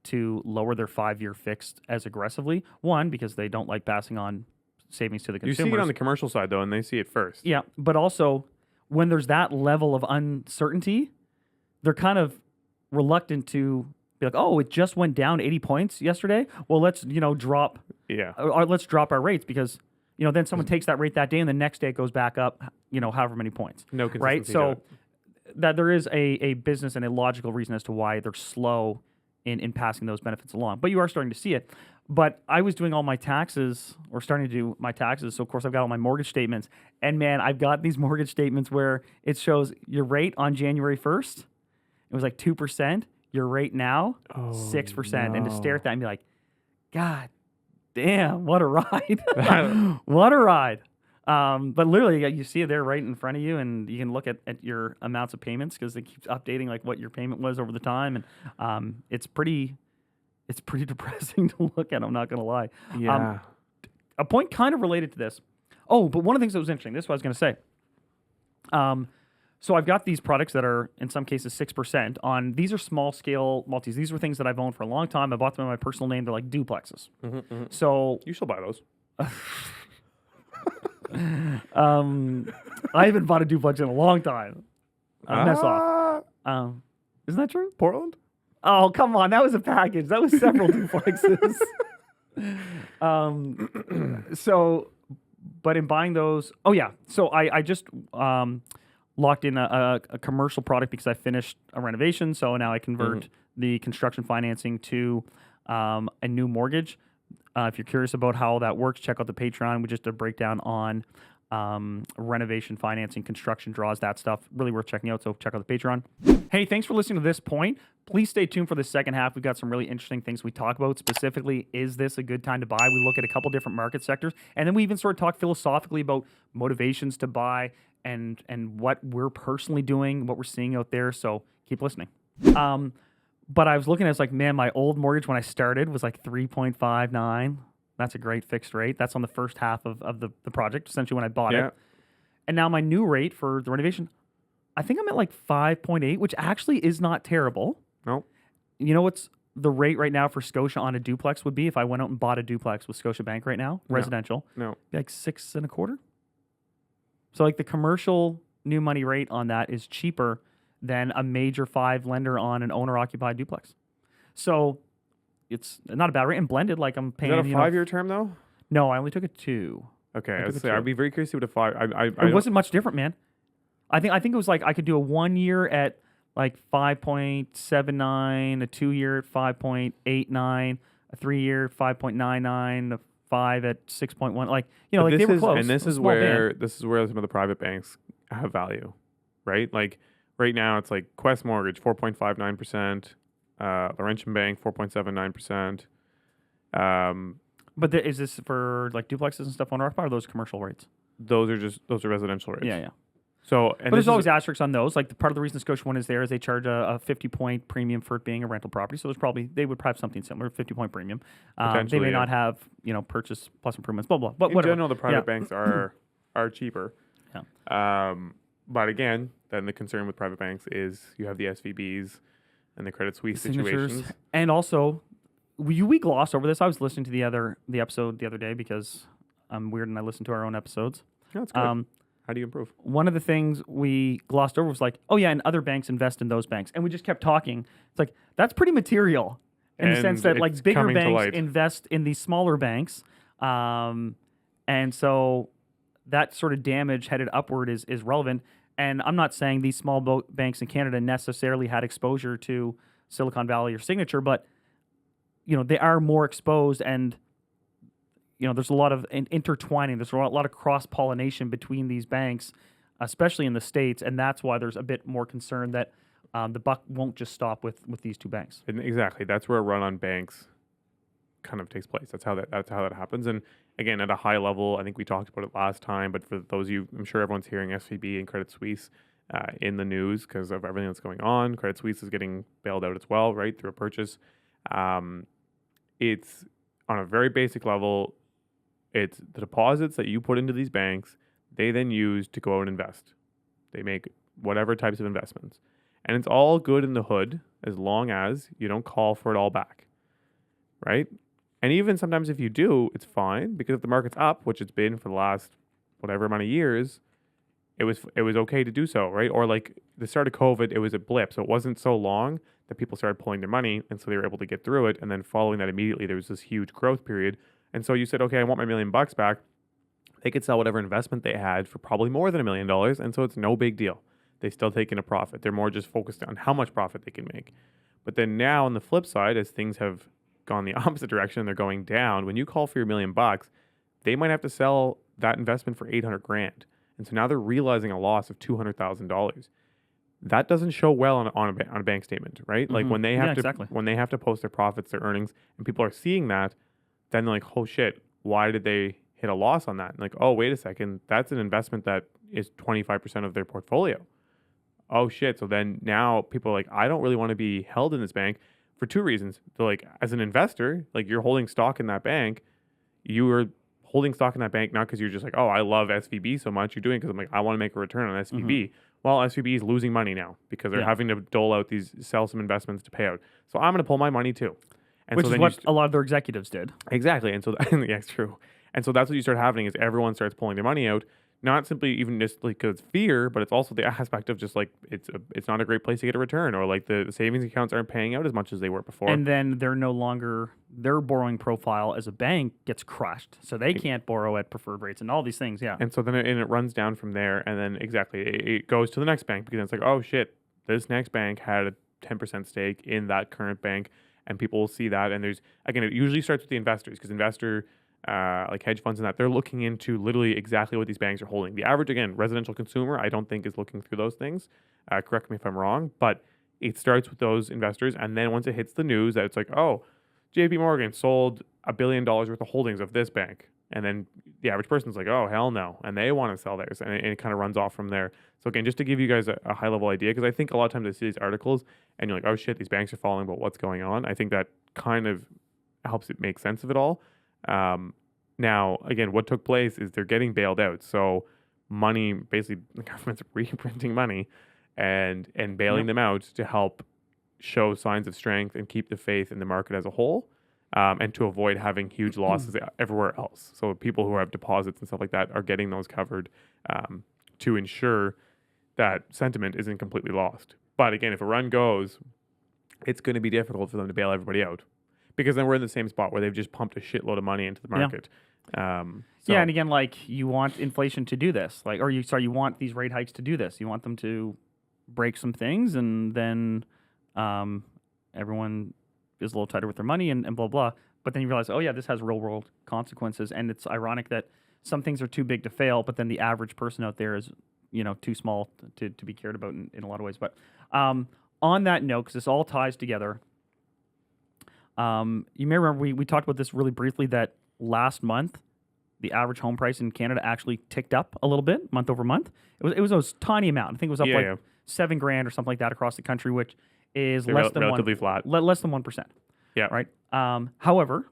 to lower their 5-year fixed as aggressively. One, because they don't like passing on savings to the consumers. You see it on the commercial side, though, and they see it first. Yeah, but also when there's that level of uncertainty, they're kind of reluctant to be like, oh, it just went down 80 points yesterday. Well, let's drop. Yeah. Or let's drop our rates because then someone takes that rate that day and the next day it goes back up. However many points. No consistency. Right. So that there is a business and a logical reason as to why they're slow in passing those benefits along. But you are starting to see it. But I was doing all my taxes, or starting to do my taxes. So, of course, I've got all my mortgage statements. And, man, I've got these mortgage statements where it shows your rate on January 1st. It was like 2%. Your rate now, 6%. No. And to stare at that and be like, God damn, what a ride. What a ride. But literally, you see it there right in front of you, and you can look at your amounts of payments because it keeps updating like what your payment was over the time. And it's pretty depressing to look at, I'm not going to lie. Yeah. A point kind of related to this. Oh, but one of the things that was interesting, this is what I was going to say. So I've got these products that are, in some cases, 6% on, these are small scale multis. These were things that I've owned for a long time. I bought them in my personal name. They're like duplexes. So You shall buy those. I haven't bought a duplex in a long time. Mess off. Isn't that true? Portland? Oh, come on. That was a package. That was several duplexes. But in buying those, oh yeah. So I just locked in a commercial product because I finished a renovation. So now I convert the construction financing to a new mortgage. If you're curious about how that works, check out the Patreon. We just did a breakdown on renovation financing, construction draws, that stuff. Really worth checking out. So check out the Patreon. Hey, thanks for listening to this point. Please stay tuned for the second half. We've got some really interesting things we talk about. Specifically, is this a good time to buy? We look at a couple different market sectors. And then we even sort of talk philosophically about motivations to buy and what we're personally doing, what we're seeing out there. So keep listening. But I was looking at it, it's like, man, my old mortgage when I started was like 3.59. That's a great fixed rate. That's on the first half of the project, essentially when I bought it. And now my new rate for the renovation, I think I'm at like 5.8, which actually is not terrible. No. You know what's the rate right now for Scotia on a duplex would be if I went out and bought a duplex with Scotia Bank right now, residential? No. Be like 6.25. So like the commercial new money rate on that is cheaper than a major 5 lender on an owner-occupied duplex. So it's not a bad rate. And blended, like I'm paying... Is that a 5-year term, though? No, I only took a 2. Okay, I'd be very curious to see what a 5... It wasn't much different, man. I think it was like I could do a 1 year at like 5.79, a 2 year at 5.89, a 3 year 5.99, a 5 at 6.1. Like, you know, like they were close. And this is where some of the private banks have value, right? Like right now, it's like Quest Mortgage 4.59%, Laurentian Bank 4.79%. But is this for like duplexes and stuff on occupied, or are those commercial rates? Those are residential rates. Yeah. So, but there's always asterisks on those. Like part of the reason Scotia One is there is they charge a 50-point premium for it being a rental property. So they would probably have something similar, 50-point premium. They may not have purchase plus improvements, blah blah. But in whatever. general, the private banks are cheaper. Yeah. But again, then the concern with private banks is you have the SVBs and the Credit Suisse situations, and also we gloss over this. I was listening to the episode the other day because I'm weird and I listen to our own episodes. No, that's good. How do you improve? One of the things we glossed over was like, oh yeah, and other banks invest in those banks. And we just kept talking. It's like, that's pretty material in the sense that like bigger banks invest in these smaller banks. And so that sort of damage headed upward is relevant. And I'm not saying these small banks in Canada necessarily had exposure to Silicon Valley or Signature, but they are more exposed and there's a lot of intertwining. There's a lot of cross-pollination between these banks, especially in the States, and that's why there's a bit more concern that the buck won't just stop with these two banks. And exactly. That's where a run on banks kind of takes place. That's how that happens. And again, at a high level, I think we talked about it last time, but for those of you, I'm sure everyone's hearing SVB and Credit Suisse in the news because of everything that's going on. Credit Suisse is getting bailed out as well, right, through a purchase. It's on a very basic level. It's the deposits that you put into these banks, they then use to go out and invest. They make whatever types of investments. And it's all good in the hood as long as you don't call for it all back, right? And even sometimes if you do, it's fine because if the market's up, which it's been for the last whatever amount of years, it was okay to do so, right? Or like the start of COVID, it was a blip. So it wasn't so long that people started pulling their money and so they were able to get through it. And then following that immediately, there was this huge growth period. And so you said, okay, I want my $1 million back. They could sell whatever investment they had for probably more than $1 million. And so it's no big deal. They still take in a profit. They're more just focused on how much profit they can make. But then now on the flip side, as things have gone the opposite direction and they're going down, when you call for your $1 million, they might have to sell that investment for $800,000. And so now they're realizing a loss of $200,000. That doesn't show well on a bank statement, right? Mm-hmm. Like when they have when they have to post their profits, their earnings, and people are seeing that, then they're like, oh shit, why did they hit a loss on that? And like, oh, wait a second, that's an investment that is 25% of their portfolio. Oh shit. So then now people are like, I don't really want to be held in this bank for two reasons. They're like, as an investor, like you're holding stock in that bank, you are holding stock in that bank, not because you're just like, oh, I love SVB so much. You're doing it because I'm like, I want to make a return on SVB. Well, SVB is losing money now because they're having to dole out sell some investments to pay out. So I'm going to pull my money too. And Which so is then what a lot of their executives did. Exactly. And so, yeah, it's true. And so that's what you start happening is everyone starts pulling their money out, not simply even just like because it's fear, but it's also the aspect of just like it's not a great place to get a return, or like the savings accounts aren't paying out as much as they were before. And then they're no longer, their borrowing profile as a bank gets crushed. So they can't borrow at preferred rates and all these things. Yeah. And so then it runs down from there. And then it goes to the next bank because it's like, oh shit, this next bank had a 10% stake in that current bank. And people will see that. And there's, again, it usually starts with the investors because like hedge funds and that, they're looking into literally exactly what these banks are holding. The average, again, residential consumer, I don't think is looking through those things. Correct me if I'm wrong, but it starts with those investors. And then once it hits the news that it's like, oh, JP Morgan sold $1 billion worth of holdings of this bank. And then the average person's like, oh, hell no. And they want to sell theirs. And it kind of runs off from there. So again, just to give you guys a high level idea, because I think a lot of times I see these articles and you're like, oh shit, these banks are falling, but what's going on? I think that kind of helps it make sense of it all. Now, again, what took place is they're getting bailed out. So money, basically the government's reprinting money and bailing them out to help show signs of strength and keep the faith in the market as a whole. And to avoid having huge losses everywhere else. So people who have deposits and stuff like that are getting those covered to ensure that sentiment isn't completely lost. But again, if a run goes, it's going to be difficult for them to bail everybody out because then we're in the same spot where they've just pumped a shitload of money into the market. And again, like you want inflation to do this, like, or you want these rate hikes to do this. You want them to break some things, and then everyone is a little tighter with their money and blah, blah. But then you realize, oh yeah, this has real world consequences. And it's ironic that some things are too big to fail, but then the average person out there is, too small to be cared about in a lot of ways. But on that note, because this all ties together, you may remember we talked about this really briefly, that last month, the average home price in Canada actually ticked up a little bit month over month. It was a tiny amount. I think it was up $7,000 or something like that across the country, which is relatively flat. Less than 1%. Yeah. Right. However,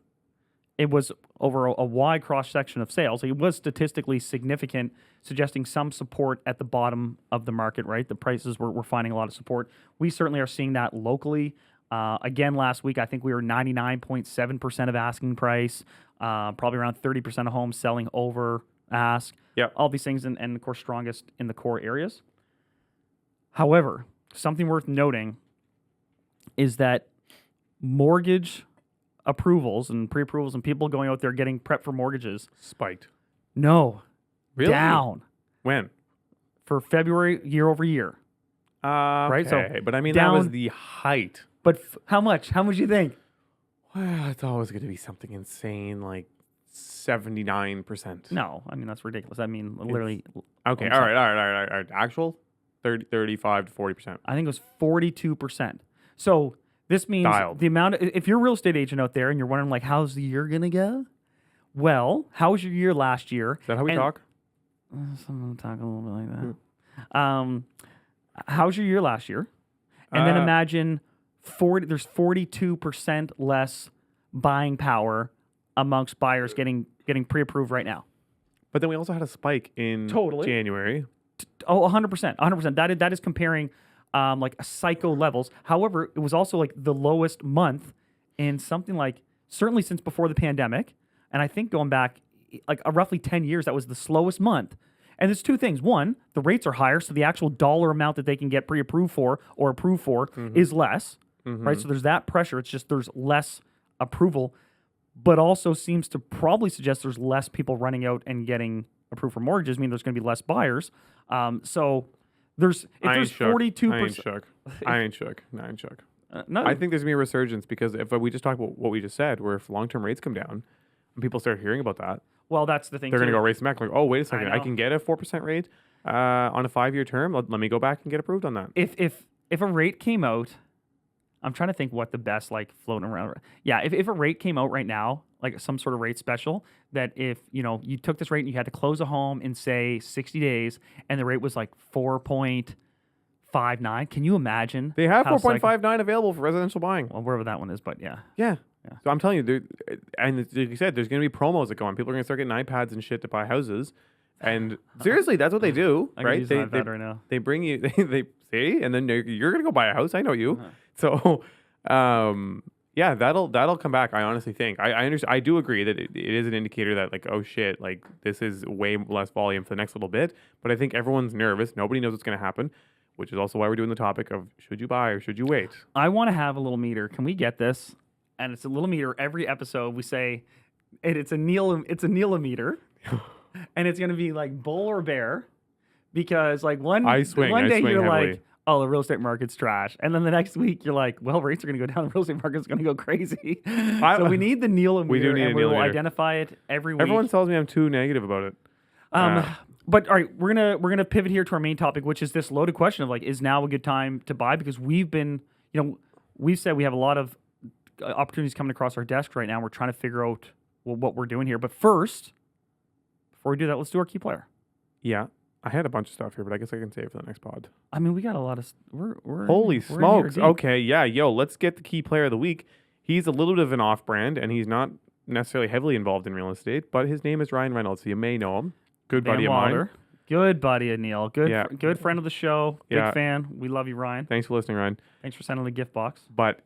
it was over a wide cross section of sales. It was statistically significant, suggesting some support at the bottom of the market. Right. The prices were finding a lot of support. We certainly are seeing that locally. Again, last week I think we were 99.7% of asking price. Probably around 30% of homes selling over ask. Yeah. All these things, and of course strongest in the core areas. However, something worth noting is that mortgage approvals and pre-approvals and people going out there getting prepped for mortgages spiked. No. Really? Down. When? For February, year over year. Right? So, but I mean, that was the height. But how much? How much do you think? Well, it's always going to be something insane, like 79%. No, I mean, that's ridiculous. I mean, literally. Okay, all right. Actual? 35 to 40%. I think it was 42%. So this means the amount, if you're a real estate agent out there and you're wondering, like, how's the year going to go? Well, how was your year last year? Is that how we talk? Some talk a little bit like that. How's your year last year? And then imagine there's 42% less buying power amongst buyers getting pre-approved right now. But then we also had a spike in January. 100%. 100%. That is comparing like psycho levels. However, it was also like the lowest month in something like, certainly since before the pandemic. And I think going back like roughly 10 years, that was the slowest month. And there's two things. One, the rates are higher, so the actual dollar amount that they can get pre-approved for or approved for is less, right? So there's that pressure. It's just there's less approval, but also seems to probably suggest there's less people running out and getting approved for mortgages. I mean, there's going to be less buyers. So there's 42%. I ain't shook. No, I think there's going to be a resurgence because if we just talk about what we just said, where if long-term rates come down and people start hearing about that, well, that's the thing. They're going to go racing back. Like, oh, wait a second. I can get a 4% rate on a 5-year term. Let me go back and get approved on that. If a rate came out, I'm trying to think what the best, like, floating around. Yeah, if a rate came out right now, like some sort of rate special, that if, you took this rate and you had to close a home in, say, 60 days, and the rate was like 4.59, can you imagine? They have 4.59 available for residential buying. Well, wherever that one is, but yeah. Yeah. Yeah. So I'm telling you, and like you said, there's going to be promos that go on. People are going to start getting iPads and shit to buy houses. And seriously, that's what they do, I right? use an iPad right now. They bring you, they see, and then you're going to go buy a house. I know you. So, yeah, that'll come back. I honestly think. I understand. I do agree that it is an indicator that like, oh shit, like this is way less volume for the next little bit. But I think everyone's nervous. Nobody knows what's going to happen, which is also why we're doing the topic of should you buy or should you wait? I want to have a little meter. Can we get this? And it's a little meter every episode. We say it's a Neal-o-meter. And it's gonna be like bull or bear, because like one day you're heavily. like, oh, the real estate market's trash, and then the next week you're like, well, rates are gonna go down, the real estate market's gonna go crazy. So we need the Neal-o-meter, and we will identify it every week. Everyone tells me I'm too negative about it. But all right, we're gonna pivot here to our main topic, which is this loaded question of like, is now a good time to buy? Because we've said we have a lot of opportunities coming across our desk right now. We're trying to figure out what we're doing here, but first. Before we do that, let's do our key player. Yeah, I had a bunch of stuff here, but I guess I can save for the next pod. I mean, we got a lot of. We're Holy we're smokes! in here deep. Okay, yeah, let's get the key player of the week. He's a little bit of an off-brand, and he's not necessarily heavily involved in real estate, but his name is Ryan Reynolds. So you may know him. Good buddy of mine. Good buddy of Neal. Good, good friend of the show. Big Yeah. fan. We love you, Ryan. Thanks for listening, Ryan. Thanks for sending the gift box. But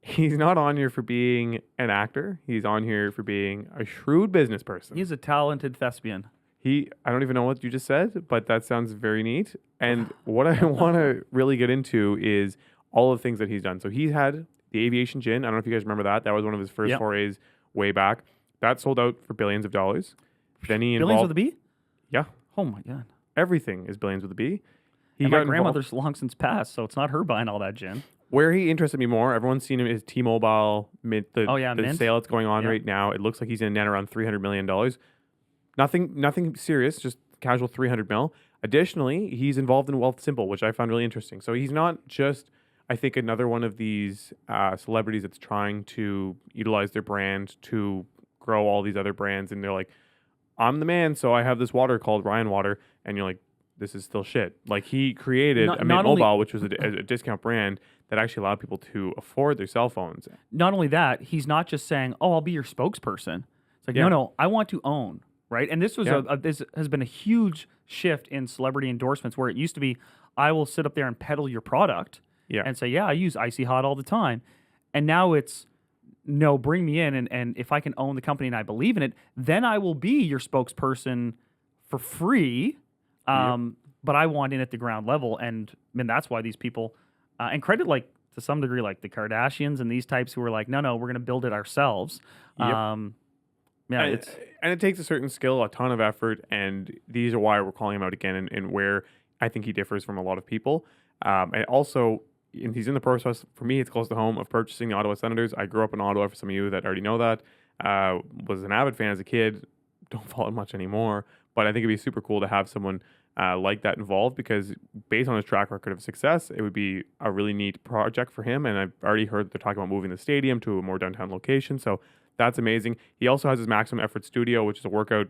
he's not on here for being an actor. He's on here for being a shrewd business person. He's a talented thespian. I don't even know what you just said, but that sounds very neat. And what I want to really get into is all of the things that he's done. So he's had the aviation gin. I don't know if you guys remember that. That was one of his first forays way back. That sold out for billions of dollars. Then he Billions with a B? Yeah. Oh my God. Everything is billions with a B. My grandmother's long since passed, so it's not her buying all that gin. Where he interested me more, everyone's seen him is T-Mobile, the Mint. sale that's going on right now. It looks like he's in net around $300 million. Nothing serious, just casual 300 mil. Additionally, he's involved in Wealth Simple, which I found really interesting. So he's not just, I think, another one of these celebrities that's trying to utilize their brand to grow all these other brands. And they're like, I'm the man, so I have this water called Ryan Water. And you're like, this is still shit. Like he created a Mint Mobile, which was a discount brand that actually allowed people to afford their cell phones. Not only that, he's not just saying, oh, I'll be your spokesperson. It's like, no, I want to own. Right. And this was this has been a huge shift in celebrity endorsements, where it used to be, I will sit up there and peddle your product and say, yeah, I use Icy Hot all the time. And now it's, no, bring me in. And if I can own the company and I believe in it, then I will be your spokesperson for free. But I want in at the ground level. And I mean, that's why these people, and credit like to some degree, like the Kardashians and these types who are like, no, we're going to build it ourselves. Yeah, and it takes a certain skill, a ton of effort, and these are why we're calling him out again, and where I think he differs from a lot of people. And also, he's in the process, for me, it's close to home, of purchasing the Ottawa Senators. I grew up in Ottawa, for some of you that already know that. Was an avid fan as a kid. Don't follow it much anymore, but I think it'd be super cool to have someone like that involved, because based on his track record of success, it would be a really neat project for him. And I've already heard they're talking about moving the stadium to a more downtown location, so that's amazing. He also has his Maximum Effort Studio, which is a workout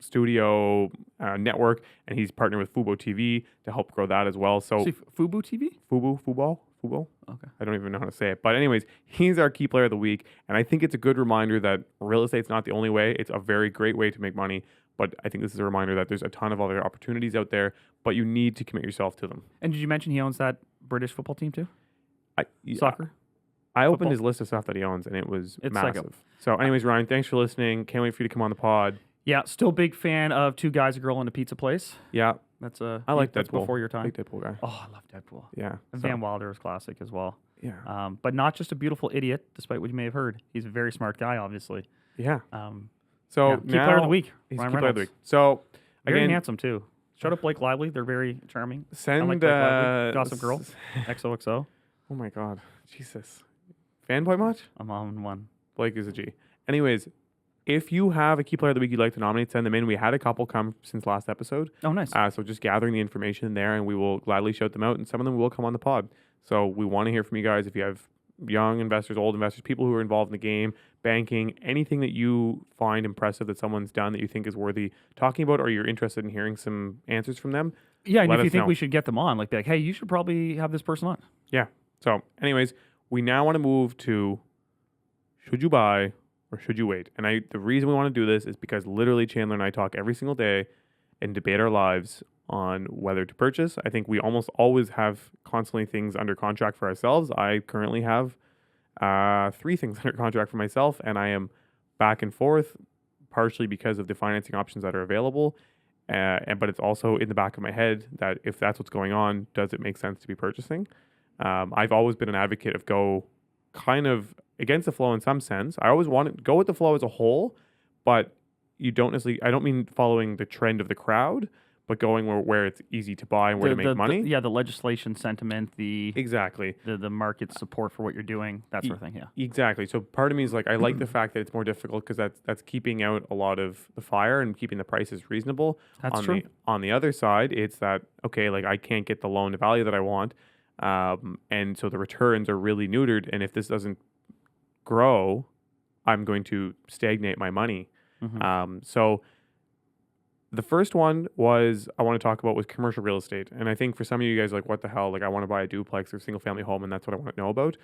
studio network, and he's partnered with Fubo TV to help grow that as well. So Fubo TV? Fubo? Okay. I don't even know how to say it. But anyways, he's our key player of the week, and I think it's a good reminder that real estate's not the only way. It's a very great way to make money, but I think this is a reminder that there's a ton of other opportunities out there, but you need to commit yourself to them. And did you mention he owns that British football team too? Soccer? I opened his list of stuff that he owns, and it's massive. So anyways, Ryan, thanks for listening. Can't wait for you to come on the pod. Yeah, still big fan of Two Guys, a Girl, and a Pizza Place. Yeah. I like Deadpool. That's before your time. I like Deadpool guy. Oh, I love Deadpool. Yeah. And Van Wilder is classic as well. Yeah. But not just a beautiful idiot, despite what you may have heard. He's a very smart guy, obviously. Yeah. So key player of the week. He's Ryan key player of the Reynolds. week. So very again, handsome too. Shout out Blake Lively. They're very charming. Send I like Blake Lively. Gossip Girl. XOXO. Oh my God. Jesus. Fanboy much? I'm on one. Blake is a G. Anyways, if you have a key player of the week you'd like to nominate, send them in. We had a couple come since last episode. Oh, nice. So just gathering the information there, and we will gladly shout them out, and some of them will come on the pod. So we want to hear from you guys. If you have young investors, old investors, people who are involved in the game, banking, anything that you find impressive that someone's done that you think is worthy talking about, or you're interested in hearing some answers from them. Yeah, and if you think we should get them on, like, be like, hey, you should probably have this person on. Yeah. So anyways, we now want to move to should you buy or should you wait? And the reason we want to do this is because literally Chandler and I talk every single day and debate our lives on whether to purchase. I think we almost always have constantly things under contract for ourselves. I currently have 3 things under contract for myself, and I am back and forth, partially because of the financing options that are available. But it's also in the back of my head that if that's what's going on, does it make sense to be purchasing? I've always been an advocate of go kind of against the flow in some sense. I always want to go with the flow as a whole, but you don't necessarily, I don't mean following the trend of the crowd, but going where it's easy to buy and where to make money. The legislation sentiment, exactly the market support for what you're doing, that sort of thing. Yeah, exactly. So part of me is like, I like the fact that it's more difficult because that's keeping out a lot of the fire and keeping the prices reasonable. That's true. On the other side, it's that, okay, like I can't get the loan to value that I want. And so the returns are really neutered. And if this doesn't grow, I'm going to stagnate my money. So the first one I want to talk about was commercial real estate. And I think for some of you guys, like, what the hell? Like, I want to buy a duplex or single family home, and that's what I want to know about.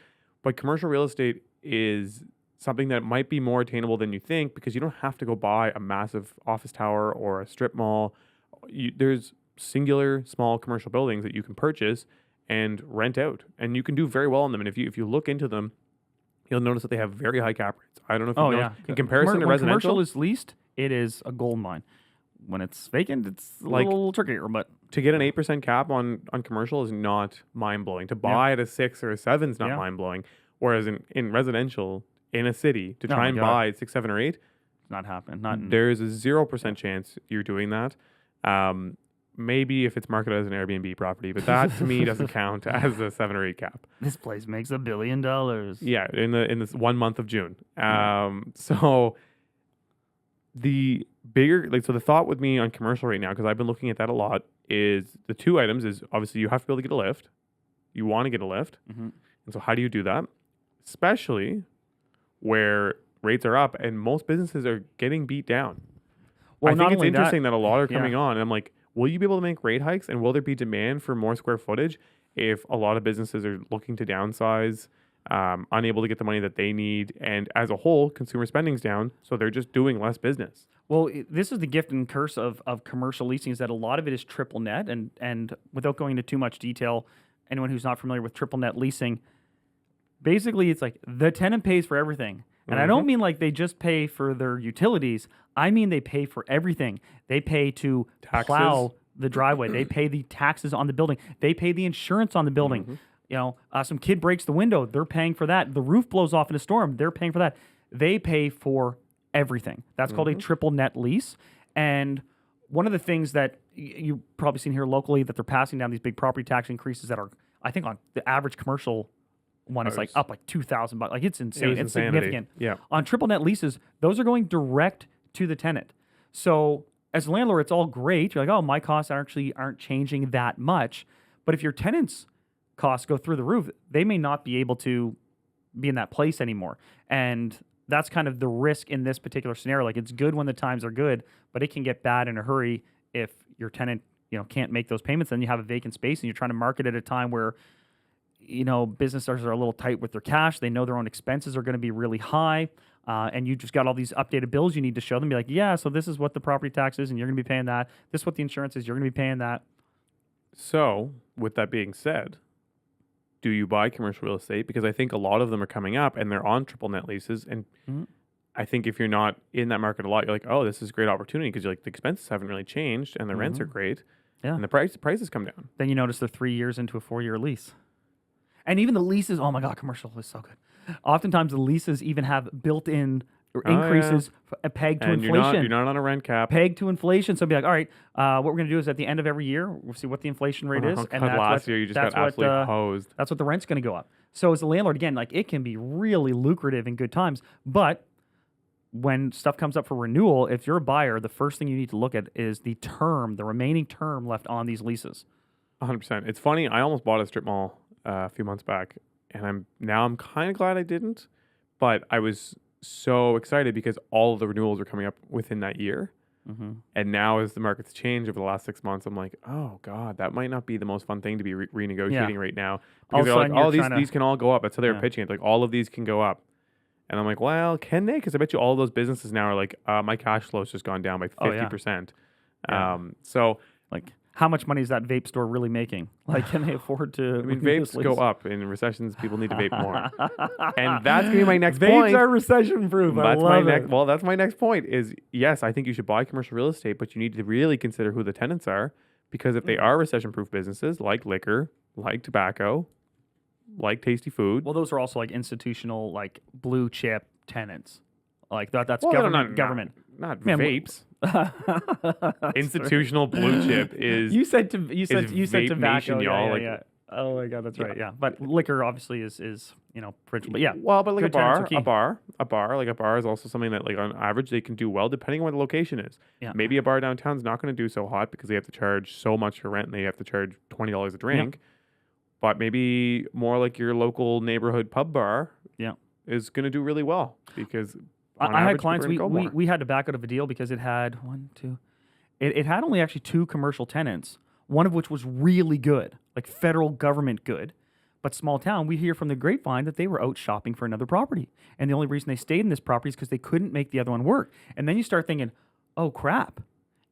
But commercial real estate is something that might be more attainable than you think because you don't have to go buy a massive office tower or a strip mall. There's singular small commercial buildings that you can purchase and rent out, and you can do very well on them. And if you look into them, you'll notice that they have very high cap rates. I don't know if you know. In comparison to residential, commercial is leased, it is a gold mine. When it's vacant, it's a little trickier. But to get an 8% cap on commercial is not mind blowing. To buy at a 6 or a 7 is not mind blowing. Whereas in residential in a city to try and buy 6, 7, or 8, it's not happening. There's a 0% chance you're doing that. Maybe if it's marketed as an Airbnb property, but that to me doesn't count as a 7 or 8 cap. This place makes $1 billion. Yeah, in this 1 month of June. So the bigger, so the thought with me on commercial right now, because I've been looking at that a lot, is the 2 items is obviously you have to be able to get a lift. You want to get a lift. And so how do you do that? Especially where rates are up and most businesses are getting beat down. Well, I think it's interesting that a lot are coming on. And I'm like, will you be able to make rate hikes, and will there be demand for more square footage if a lot of businesses are looking to downsize, unable to get the money that they need, and as a whole, consumer spending's down, so they're just doing less business? Well, this is the gift and curse of commercial leasing, is that a lot of it is triple net, and without going into too much detail, anyone who's not familiar with triple net leasing, basically it's like the tenant pays for everything. And I don't mean like they just pay for their utilities. I mean they pay for everything. They pay to plow the driveway. They pay the taxes on the building. They pay the insurance on the building. You know, some kid breaks the window. They're paying for that. The roof blows off in a storm. They're paying for that. They pay for everything. That's called a triple net lease. And one of the things that you've probably seen here locally, that they're passing down these big property tax increases that are, I think, on the average commercial one is like up like $2,000. Like it's insane. It's significant. Yeah. On triple net leases, those are going direct to the tenant. So as a landlord, it's all great. You're like, oh, my costs actually aren't changing that much. But if your tenants' costs go through the roof, they may not be able to be in that place anymore. And that's kind of the risk in this particular scenario. Like, it's good when the times are good, but it can get bad in a hurry if your tenant, can't make those payments. Then you have a vacant space and you're trying to market at a time where businesses are a little tight with their cash. They know their own expenses are going to be really high. And you just got all these updated bills you need to show them. Be like, yeah, so this is what the property tax is, and you're going to be paying that. This is what the insurance is. You're going to be paying that. So, with that being said, do you buy commercial real estate? Because I think a lot of them are coming up, and they're on triple net leases. And I think if you're not in that market a lot, you're like, oh, this is a great opportunity because you're like, the expenses haven't really changed, and the rents are great, and the prices come down. Then you notice they're 3 years into a 4-year lease. And even the leases, oh my God, commercial is so good. Oftentimes the leases even have built-in increases pegged to inflation. You're not on a rent cap. Pegged to inflation. So it'd be like, all right, what we're going to do is at the end of every year, we'll see what the inflation rate is. And last year you just got absolutely hosed. That's what the rent's going to go up. So as a landlord, again, like it can be really lucrative in good times. But when stuff comes up for renewal, if you're a buyer, the first thing you need to look at is the remaining term left on these leases. 100%. It's funny. I almost bought a strip mall a few months back, and I'm kind of glad I didn't, but I was so excited because all of the renewals are coming up within that year. And now as the market's changed over the last 6 months, I'm like, oh God, that might not be the most fun thing to be renegotiating right now. Because they're like, these can all go up. That's how they were pitching it. Like all of these can go up. And I'm like, well, can they? Because I bet you all those businesses now are like, my cash flow's just gone down by 50%. Yeah. So, Like, how much money is that vape store really making? Like, can they afford to? I mean, renew this vapes go lease? up. In recessions, people need to vape more. And that's going to be my next Vapes point. are recession proof. I That's my love next. it. Well, that's my next point. Is yes, I think you should buy commercial real estate, but you need to really consider who the tenants are, because if they are recession-proof businesses like liquor, like tobacco, like tasty food. Well, those are also like institutional, like blue chip tenants. Like that's Well, government. Not Man, vapes. Institutional blue chip is. You said Vape tobacco. Nation, y'all, Yeah, like- yeah. Oh my god, that's right. Yeah, but liquor obviously is principal. But yeah, Well, but like good tenants are key. a bar is also something that, like, on average they can do well depending on where the location is. Yeah. Maybe a bar downtown's not going to do so hot because they have to charge so much for rent and they have to charge $20 a drink. But maybe more like your local neighborhood pub bar Yeah. is going to do really well because on I had average, clients. people are gonna go more. We had to back out of a deal because it had it had only actually 2 commercial tenants. One of which was really good, like federal government good, but small town. We hear from the grapevine that they were out shopping for another property, and the only reason they stayed in this property is because they couldn't make the other one work. And then you start thinking, oh crap,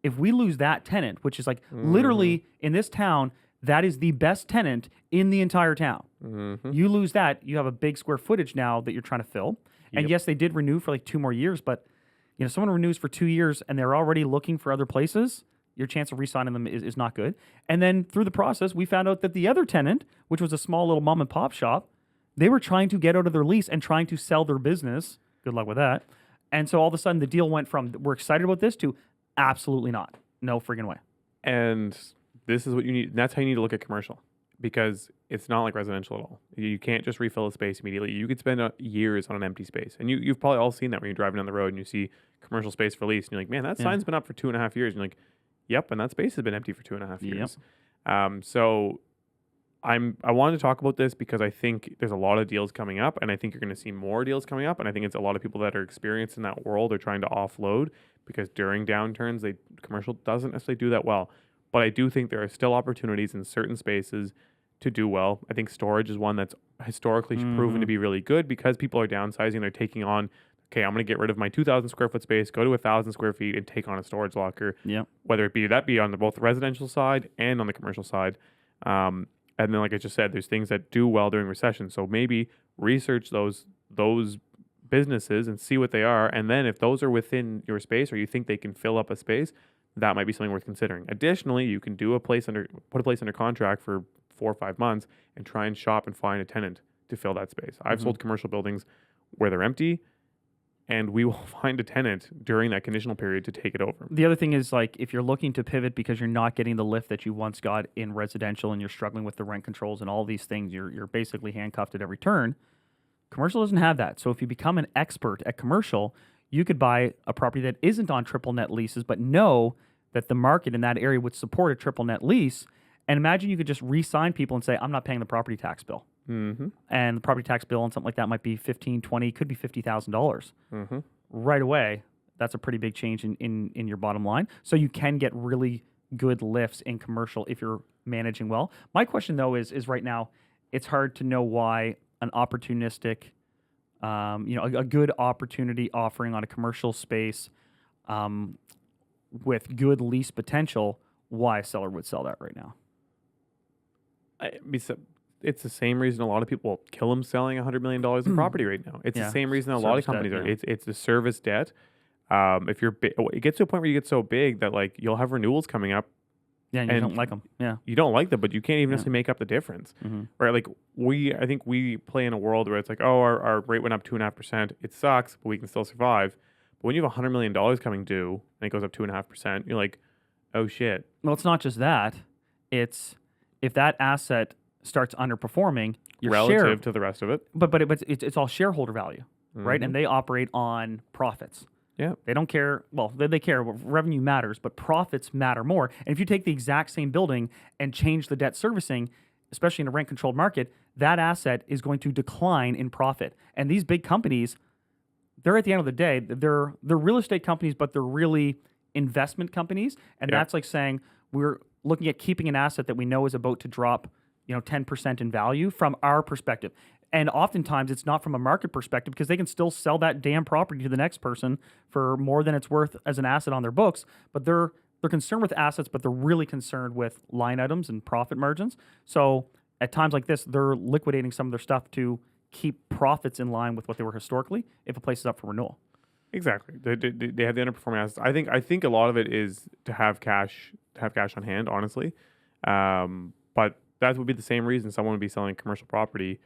if we lose that tenant, which is like literally in this town, that is the best tenant in the entire town. You lose that, you have a big square footage now that you're trying to fill. And yes, they did renew for like 2 more years, but someone renews for 2 years and they're already looking for other places. Your chance of re-signing them is not good. And then through the process, we found out that the other tenant, which was a small little mom and pop shop, they were trying to get out of their lease and trying to sell their business. Good luck with that. And so all of a sudden the deal went from we're excited about this to absolutely not. No friggin' way. And this is what you need. That's how you need to look at commercial, because it's not like residential at all. You can't just refill a space immediately. You could spend years on an empty space. And you've probably all seen that when you're driving down the road and you see commercial space for lease. And you're like, man, that sign's been up for 2.5 years. And you're like, yep, and that space has been empty for 2.5 years. So I wanted to talk about this because I think there's a lot of deals coming up, and I think you're going to see more deals coming up. And I think it's a lot of people that are experienced in that world are trying to offload, because during downturns, commercial doesn't necessarily do that well. But I do think there are still opportunities in certain spaces to do well. I think storage is one that's historically proven to be really good because people are downsizing. They're taking on, okay, I'm going to get rid of my 2,000 square foot space, go to 1,000 square feet and take on a storage locker. Yeah. Whether it be on both the residential side and on the commercial side. And then, like I just said, there's things that do well during recession. So maybe research those businesses and see what they are. And then if those are within your space or you think they can fill up a space, that might be something worth considering. Additionally, you can put a place under contract for 4 or 5 months and try and shop and find a tenant to fill that space. I've sold commercial buildings where they're empty, and we will find a tenant during that conditional period to take it over. The other thing is, like, if you're looking to pivot because you're not getting the lift that you once got in residential and you're struggling with the rent controls and all these things, you're basically handcuffed at every turn. Commercial doesn't have that. So if you become an expert at commercial, you could buy a property that isn't on triple net leases, but know that the market in that area would support a triple net lease. And imagine you could just re-sign people and say, I'm not paying the property tax bill. And the property tax bill on something like that might be $15,000, $20,000, could be $50,000. Right away, that's a pretty big change in your bottom line. So you can get really good lifts in commercial if you're managing well. My question, though, is right now, it's hard to know why an opportunistic, a good opportunity offering on a commercial space with good lease potential, why a seller would sell that right now. It's the same reason a lot of people kill them selling $100 million in property right now. It's the same reason a lot of companies are. It's the service debt. If you're it gets to a point where you get so big that, like, you'll have renewals coming up. Yeah, and you don't like them. Yeah, you don't like them, but you can't even necessarily make up the difference, right? Like I think we play in a world where it's like, oh, our rate went up 2.5%. It sucks, but we can still survive. But when you have $100 million coming due and it goes up 2.5%, you're like, oh shit. Well, it's not just that. It's if that asset starts underperforming, your relative to the rest of it. But it's all shareholder value, right? And they operate on profits. Yeah. They don't care. Well, they care. Revenue matters, but profits matter more. And if you take the exact same building and change the debt servicing, especially in a rent-controlled market, that asset is going to decline in profit. And these big companies, they're at the end of the day, they're real estate companies, but they're really investment companies. And that's like saying we're looking at keeping an asset that we know is about to drop 10% in value from our perspective. And oftentimes it's not from a market perspective because they can still sell that damn property to the next person for more than it's worth as an asset on their books. But they're concerned with assets, but they're really concerned with line items and profit margins. So at times like this, they're liquidating some of their stuff to keep profits in line with what they were historically if a place is up for renewal. Exactly. They have the underperforming assets. I think a lot of it is to have cash on hand, honestly. But that would be the same reason someone would be selling commercial property,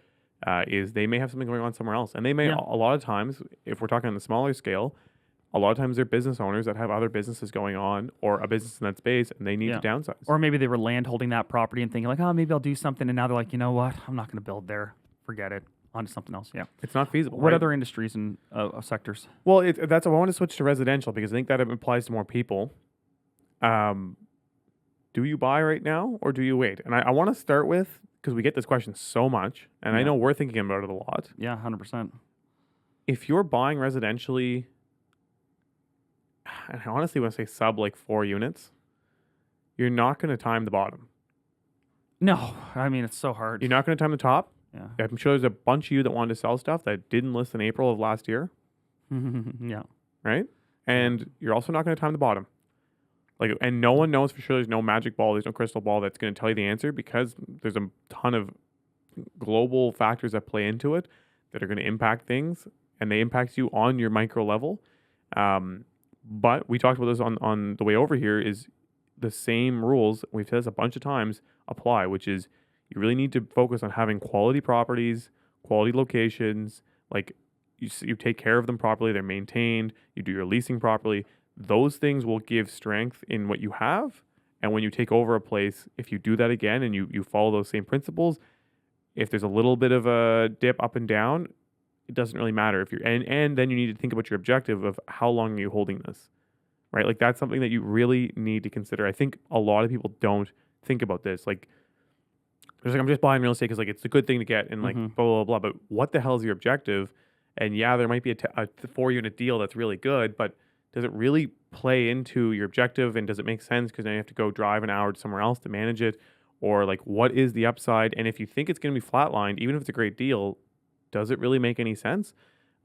is they may have something going on somewhere else. And they may, a lot of times, if we're talking on the smaller scale, a lot of times they're business owners that have other businesses going on or a business in that space and they need to downsize. Or maybe they were land holding that property and thinking like, oh, maybe I'll do something. And now they're like, you know what? I'm not going to build there. Forget it. On to something else. Yeah. It's not feasible. What other industries and sectors? Well, I want to switch to residential because I think that applies to more people. Do you buy right now or do you wait? And I want to start with, because we get this question so much, and I know we're thinking about it a lot. Yeah, 100%. If you're buying residentially, and I honestly want to say sub like 4 units, you're not going to time the bottom. No, I mean, it's so hard. You're not going to time the top. Yeah. I'm sure there's a bunch of you that wanted to sell stuff that didn't list in April of last year. Yeah. Right? And you're also not going to time the bottom. Like, and no one knows for sure. There's no magic ball. There's no crystal ball that's going to tell you the answer because there's a ton of global factors that play into it that are going to impact things, and they impact you on your micro level. But we talked about this on the way over here, is the same rules, we've said this a bunch of times, apply, which is you really need to focus on having quality properties, quality locations, like you take care of them properly, they're maintained, you do your leasing properly. Those things will give strength in what you have. And when you take over a place, if you do that again and you follow those same principles, if there's a little bit of a dip up and down, it doesn't really matter. If you're and then you need to think about your objective of how long are you holding this, right? Like that's something that you really need to consider. I think a lot of people don't think about this. Like, there's like, I'm just buying real estate because like it's a good thing to get and like blah, blah, blah. But what the hell is your objective? And yeah, there might be a 4-unit deal that's really good, but does it really play into your objective? And does it make sense? Because then you have to go drive an hour to somewhere else to manage it. Or like, what is the upside? And if you think it's going to be flatlined, even if it's a great deal, does it really make any sense?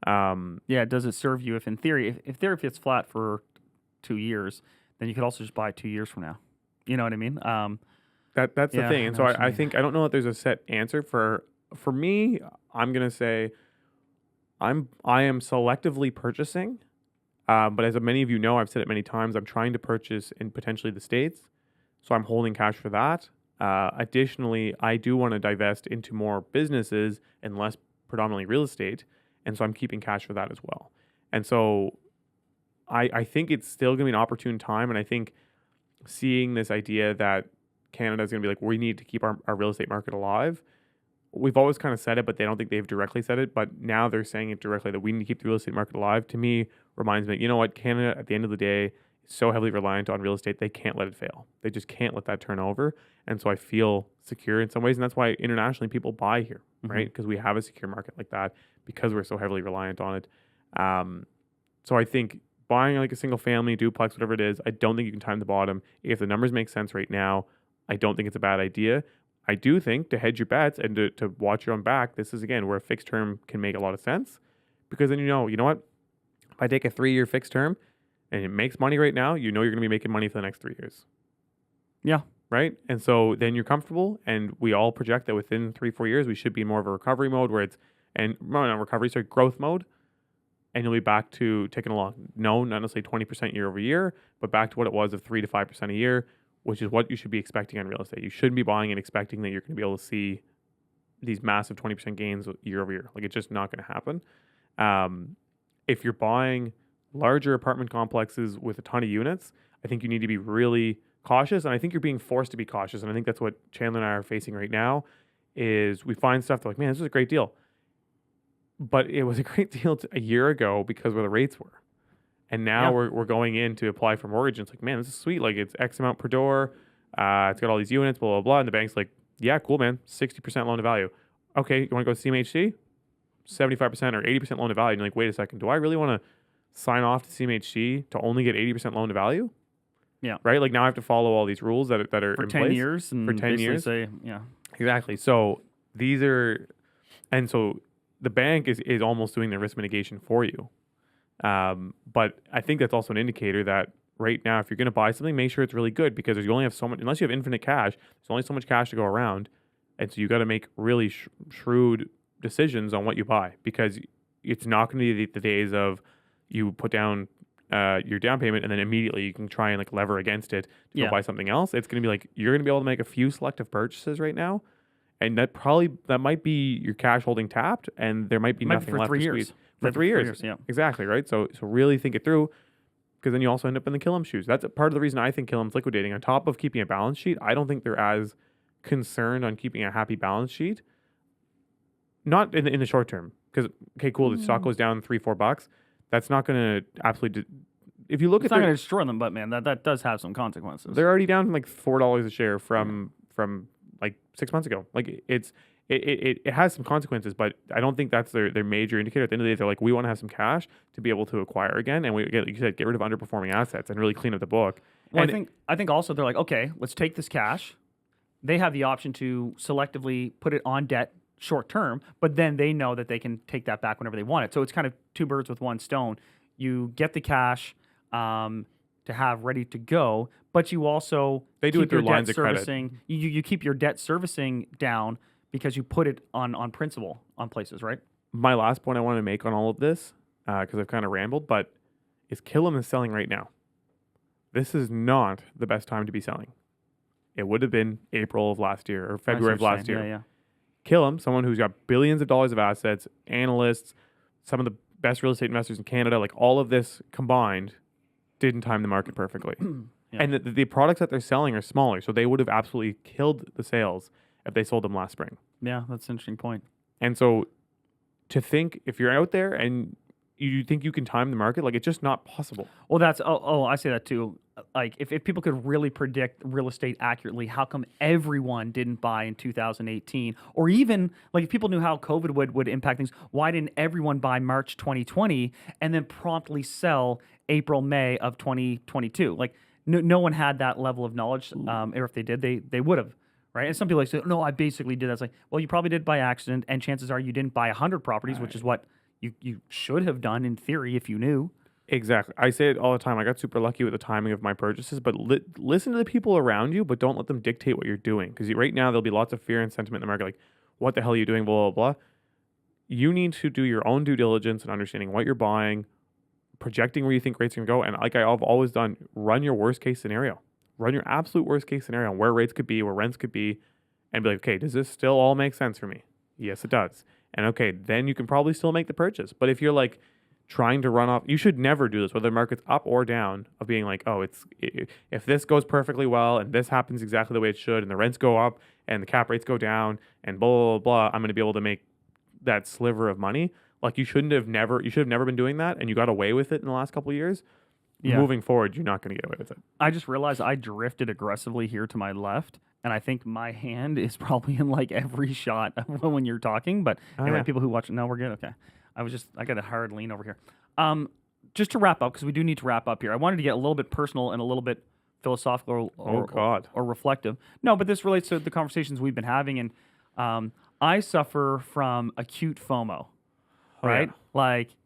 Yeah, does it serve you? If in theory, if it's flat for 2 years, then you could also just buy 2 years from now. You know what I mean? That's the thing. And so I think, I don't know that there's a set answer for me. I'm going to say I am selectively purchasing. But as many of you know, I've said it many times, I'm trying to purchase in potentially the States. So I'm holding cash for that. Additionally, I do want to divest into more businesses and less predominantly real estate. And so I'm keeping cash for that as well. And so I think it's still going to be an opportune time. And I think seeing this idea that Canada is going to be like, we need to keep our real estate market alive. We've always kind of said it, but they don't think they've directly said it. But now they're saying it directly that we need to keep the real estate market alive. To me, reminds me, you know what? Canada, at the end of the day, is so heavily reliant on real estate. They can't let it fail. They just can't let that turn over. And so I feel secure in some ways. And that's why internationally people buy here, right? Because we have a secure market like that because we're so heavily reliant on it. So I think buying like a single family, duplex, whatever it is, I don't think you can time the bottom. If the numbers make sense right now, I don't think it's a bad idea. I do think to hedge your bets and to watch your own back, this is, again, where a fixed term can make a lot of sense. Because then you know what? If I take a 3-year fixed term and it makes money right now, you know you're going to be making money for the next 3 years. Yeah. Right? And so then you're comfortable, and we all project that within 3-4 years, we should be in more of a recovery mode where it's, and not recovery, sorry, growth mode. And you'll be back to ticking along. No, not necessarily 20% year over year, but back to what it was of 3 to 5% a year, which is what you should be expecting on real estate. You shouldn't be buying and expecting that you're going to be able to see these massive 20% gains year over year. Like, it's just not going to happen. If you're buying larger apartment complexes with a ton of units, I think you need to be really cautious. And I think you're being forced to be cautious. And I think that's what Chandler and I are facing right now is we find stuff that like, man, this is a great deal. But it was a great deal a year ago because where the rates were. And now we're going in to apply for mortgage. And it's like, man, this is sweet. Like, it's X amount per door. It's got all these units, blah, blah, blah. And the bank's like, yeah, cool, man. 60% loan to value. Okay, you want to go to CMHC? 75% or 80% loan to value. And you're like, wait a second. Do I really want to sign off to CMHC to only get 80% loan to value? Yeah. Right? Like, now I have to follow all these rules that are for in 10 place. years. And for 10 years. Say, yeah. Exactly. So these are... And so the bank is almost doing the risk mitigation for you. But I think that's also an indicator that right now, if you're going to buy something, make sure it's really good, because you only have so much, unless you have infinite cash, there's only so much cash to go around. And so you got to make really shrewd decisions on what you buy, because it's not going to be the days of you put down your down payment and then immediately you can try and like lever against it to go buy something else. It's going to be like, you're going to be able to make a few selective purchases right now. And that might be your cash holding tapped, and there might be nothing left to squeeze. For 3 years. Yeah. Exactly, right? So really think it through, because then you also end up in the Killam shoes. That's part of the reason I think Killam's liquidating. On top of keeping a balance sheet, I don't think they're as concerned on keeping a happy balance sheet. Not in the short term. Because, okay, cool, the stock goes down $3-4. That's not going to absolutely... if you look it's at not going to destroy them, but man, that does have some consequences. They're already down like $4 a share from like 6 months ago. Like it has some consequences, but I don't think that's their major indicator. At the end of the day, they're like, we want to have some cash to be able to acquire again, and we like you said, get rid of underperforming assets and really clean up the book. Well, and I think also they're like, okay, let's take this cash. They have the option to selectively put it on debt short term, but then they know that they can take that back whenever they want it. So it's kind of two birds with one stone. You get the cash to have ready to go, but you also they do it through lines of credit. You keep your debt servicing down because you put it on principal on places, right? My last point I want to make on all of this, because I've kind of rambled, but is Killam is selling right now. This is not the best time to be selling. It would have been April of last year or February of last year. Yeah. Killam, someone who's got billions of dollars of assets, analysts, some of the best real estate investors in Canada, like all of this combined, didn't time the market perfectly. Yeah. And the products that they're selling are smaller, so they would have absolutely killed the sales if they sold them last spring. Yeah, that's an interesting point. And so to think, if you're out there and you think you can time the market, like it's just not possible. Well, that's I say that too. Like if people could really predict real estate accurately, how come everyone didn't buy in 2018? Or even like if people knew how COVID would impact things, why didn't everyone buy March 2020 and then promptly sell April, May of 2022? Like no one had that level of knowledge. Or if they did, they would have. Right. And some people like say, no, I basically did that. It's like, well, you probably did by accident, and chances are you didn't buy 100 properties, which is what you should have done in theory if you knew. Exactly. I say it all the time. I got super lucky with the timing of my purchases, but listen to the people around you, but don't let them dictate what you're doing. Because right now there'll be lots of fear and sentiment in the market, like, what the hell are you doing, blah, blah, blah. You need to do your own due diligence and understanding what you're buying, projecting where you think rates are going to go. And like I've always done, run your worst case scenario. Run your absolute worst case scenario on where rates could be, where rents could be, and be like, okay, does this still all make sense for me? Yes, it does. And okay, then you can probably still make the purchase. But if you're like trying to run off, you should never do this, whether the market's up or down, of being like, oh, if this goes perfectly well and this happens exactly the way it should, and the rents go up and the cap rates go down and blah, blah, blah, I'm going to be able to make that sliver of money. Like you should have never been doing that, and you got away with it in the last couple of years. Yeah. Moving forward, you're not going to get away with it. I just realized I drifted aggressively here to my left, and I think my hand is probably in like every shot when you're talking. But anyway, people who watch it, no, we're good. Okay. I got a hard lean over here. Just to wrap up, because we do need to wrap up here. I wanted to get a little bit personal and a little bit philosophical or reflective. No, but this relates to the conversations we've been having, and I suffer from acute FOMO, right? Yeah. Like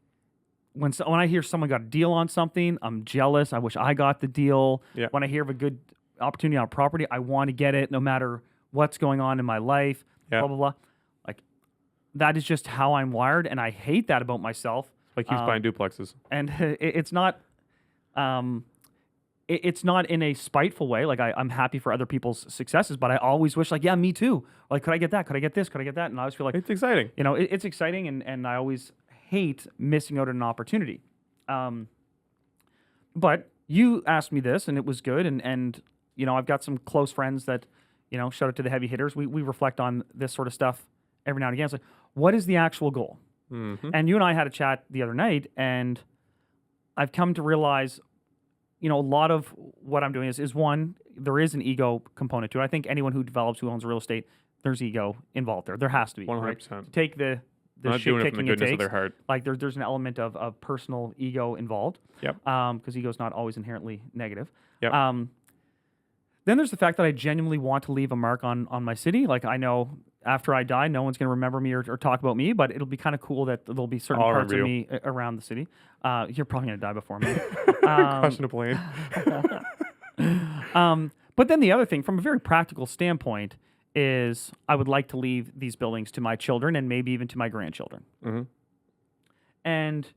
when I hear someone got a deal on something, I'm jealous. I wish I got the deal. Yeah. When I hear of a good opportunity on a property, I want to get it no matter what's going on in my life, blah, blah, blah. Like that is just how I'm wired, and I hate that about myself. Like he's buying duplexes. And it's not it's not in a spiteful way. Like I'm happy for other people's successes, but I always wish like, yeah, me too. Like, could I get that? Could I get this? Could I get that? And I always feel like it's exciting. You know, it's exciting, and I always hate missing out on an opportunity. But you asked me this, and it was good. And you know, I've got some close friends that, you know, shout out to the heavy hitters. We reflect on this sort of stuff every now and again. It's like, what is the actual goal? Mm-hmm. And you and I had a chat the other night, and I've come to realize, you know, a lot of what I'm doing is one, there is an ego component to it. I think anyone who owns real estate, there's ego involved there. There has to be. 100%. Right? To take the not shit doing it kicking from the goodness of their heart. Like there's an element of personal ego involved. Yep. Because ego is not always inherently negative. Yep. Then there's the fact that I genuinely want to leave a mark on my city. Like I know after I die, no one's going to remember me or talk about me, but it'll be kind of cool that there'll be certain I'll parts of remember me around the city. You're probably going to die before me. Crushing a plane. But then the other thing, from a very practical standpoint, is I would like to leave these buildings to my children and maybe even to my grandchildren. Mm-hmm. And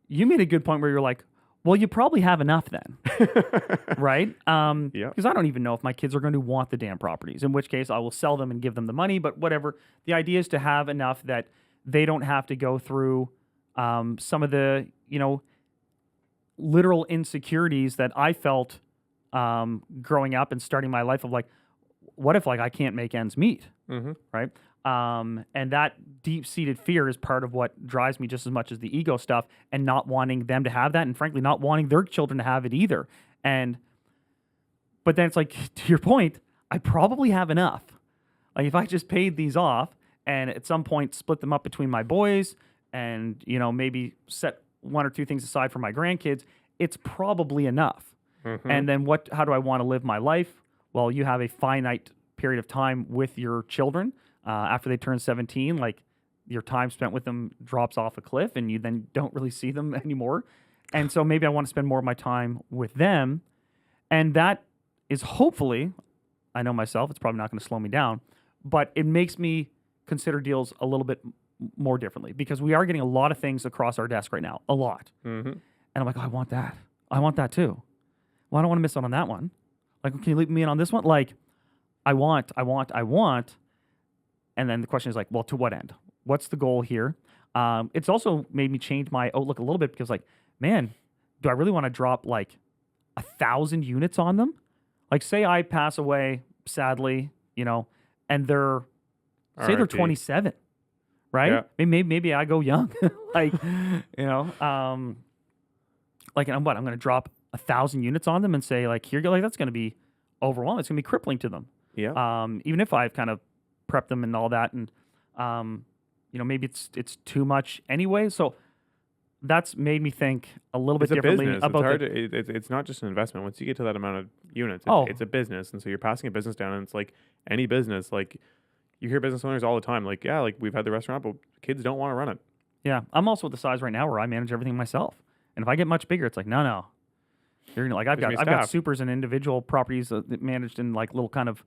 you made a good point where you're like, well, you probably have enough then, right? Yeah. Because I don't even know if my kids are going to want the damn properties, in which case I will sell them and give them the money, but whatever. The idea is to have enough that they don't have to go through some of the, literal insecurities that I felt growing up and starting my life of like, what if like I can't make ends meet, right? And that deep-seated fear is part of what drives me just as much as the ego stuff and not wanting them to have that, and frankly, not wanting their children to have it either. But then it's like, to your point, I probably have enough. Like if I just paid these off and at some point split them up between my boys and, maybe set one or two things aside for my grandkids, it's probably enough. And then how do I want to live my life? Well, you have a finite period of time with your children. After they turn 17, like your time spent with them drops off a cliff and you then don't really see them anymore. And so maybe I want to spend more of my time with them. And that is hopefully, I know myself, it's probably not going to slow me down, but it makes me consider deals a little bit more differently because we are getting a lot of things across our desk right now, a lot. And I'm like, oh, I want that. I want that too. Well, I don't want to miss out on that one. Like, can you leave me in on this one? Like, I want. And then the question is like, well, to what end? What's the goal here? It's also made me change my outlook a little bit because like, man, do I really want to drop like 1,000 units on them? Like say I pass away, sadly, and they're 27, right? Yeah. Maybe I go young. like, like I'm going to drop 1,000 units on them and say like, here you go. Like that's going to be overwhelming. It's going to be crippling to them. Yeah. Even if I've kind of prep them and all that, and maybe it's too much anyway. So that's made me think a little bit differently about it's not just an investment. Once you get to that amount of units, it's a business, and so you're passing a business down, and it's like any business. Like you hear business owners all the time, like like we've had the restaurant, but kids don't want to run it. Yeah, I'm also at the size right now where I manage everything myself, and if I get much bigger, it's like no. You're gonna, like I've got supers and individual properties that managed in like little kind of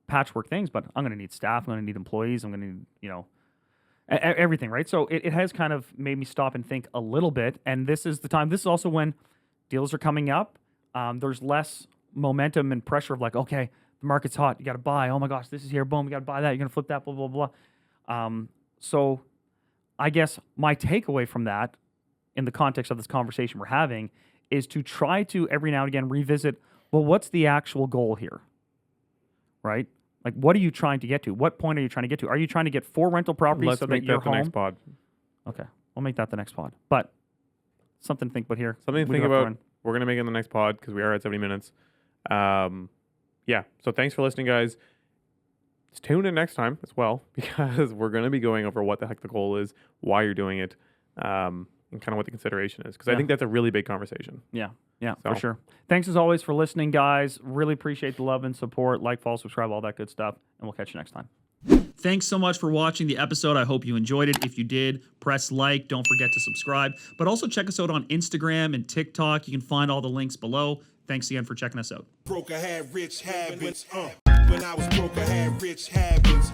patchwork things, but I'm going to need staff. I'm going to need employees. I'm going to need, everything, right? So it has kind of made me stop and think a little bit. And this is the time. This is also when deals are coming up. There's less momentum and pressure of like, okay, the market's hot. You got to buy. Oh my gosh, this is here. Boom, you got to buy that. You're going to flip that, blah, blah, blah. So I guess my takeaway from that in the context of this conversation we're having is to try to every now and again revisit, well, what's the actual goal here? Right? Like, what are you trying to get to? What point are you trying to get to? Are you trying to get 4 rental properties so that you're home? Let's make that the next pod. Okay. We'll make that the next pod. But something to think about here. Something to think about. We're going to make it in the next pod because we are at 70 minutes. Yeah. So thanks for listening, guys. Tune in next time as well because we're going to be going over what the heck the goal is, why you're doing it, and kind of what the consideration is. Because I think that's a really big conversation. Yeah, for sure. Thanks as always for listening, guys. Really appreciate the love and support. Like, follow, subscribe, all that good stuff. And we'll catch you next time. Thanks so much for watching the episode. I hope you enjoyed it. If you did, press like. Don't forget to subscribe. But also check us out on Instagram and TikTok. You can find all the links below. Thanks again for checking us out. Broke, I had rich habits. When I was broke, I had rich habits.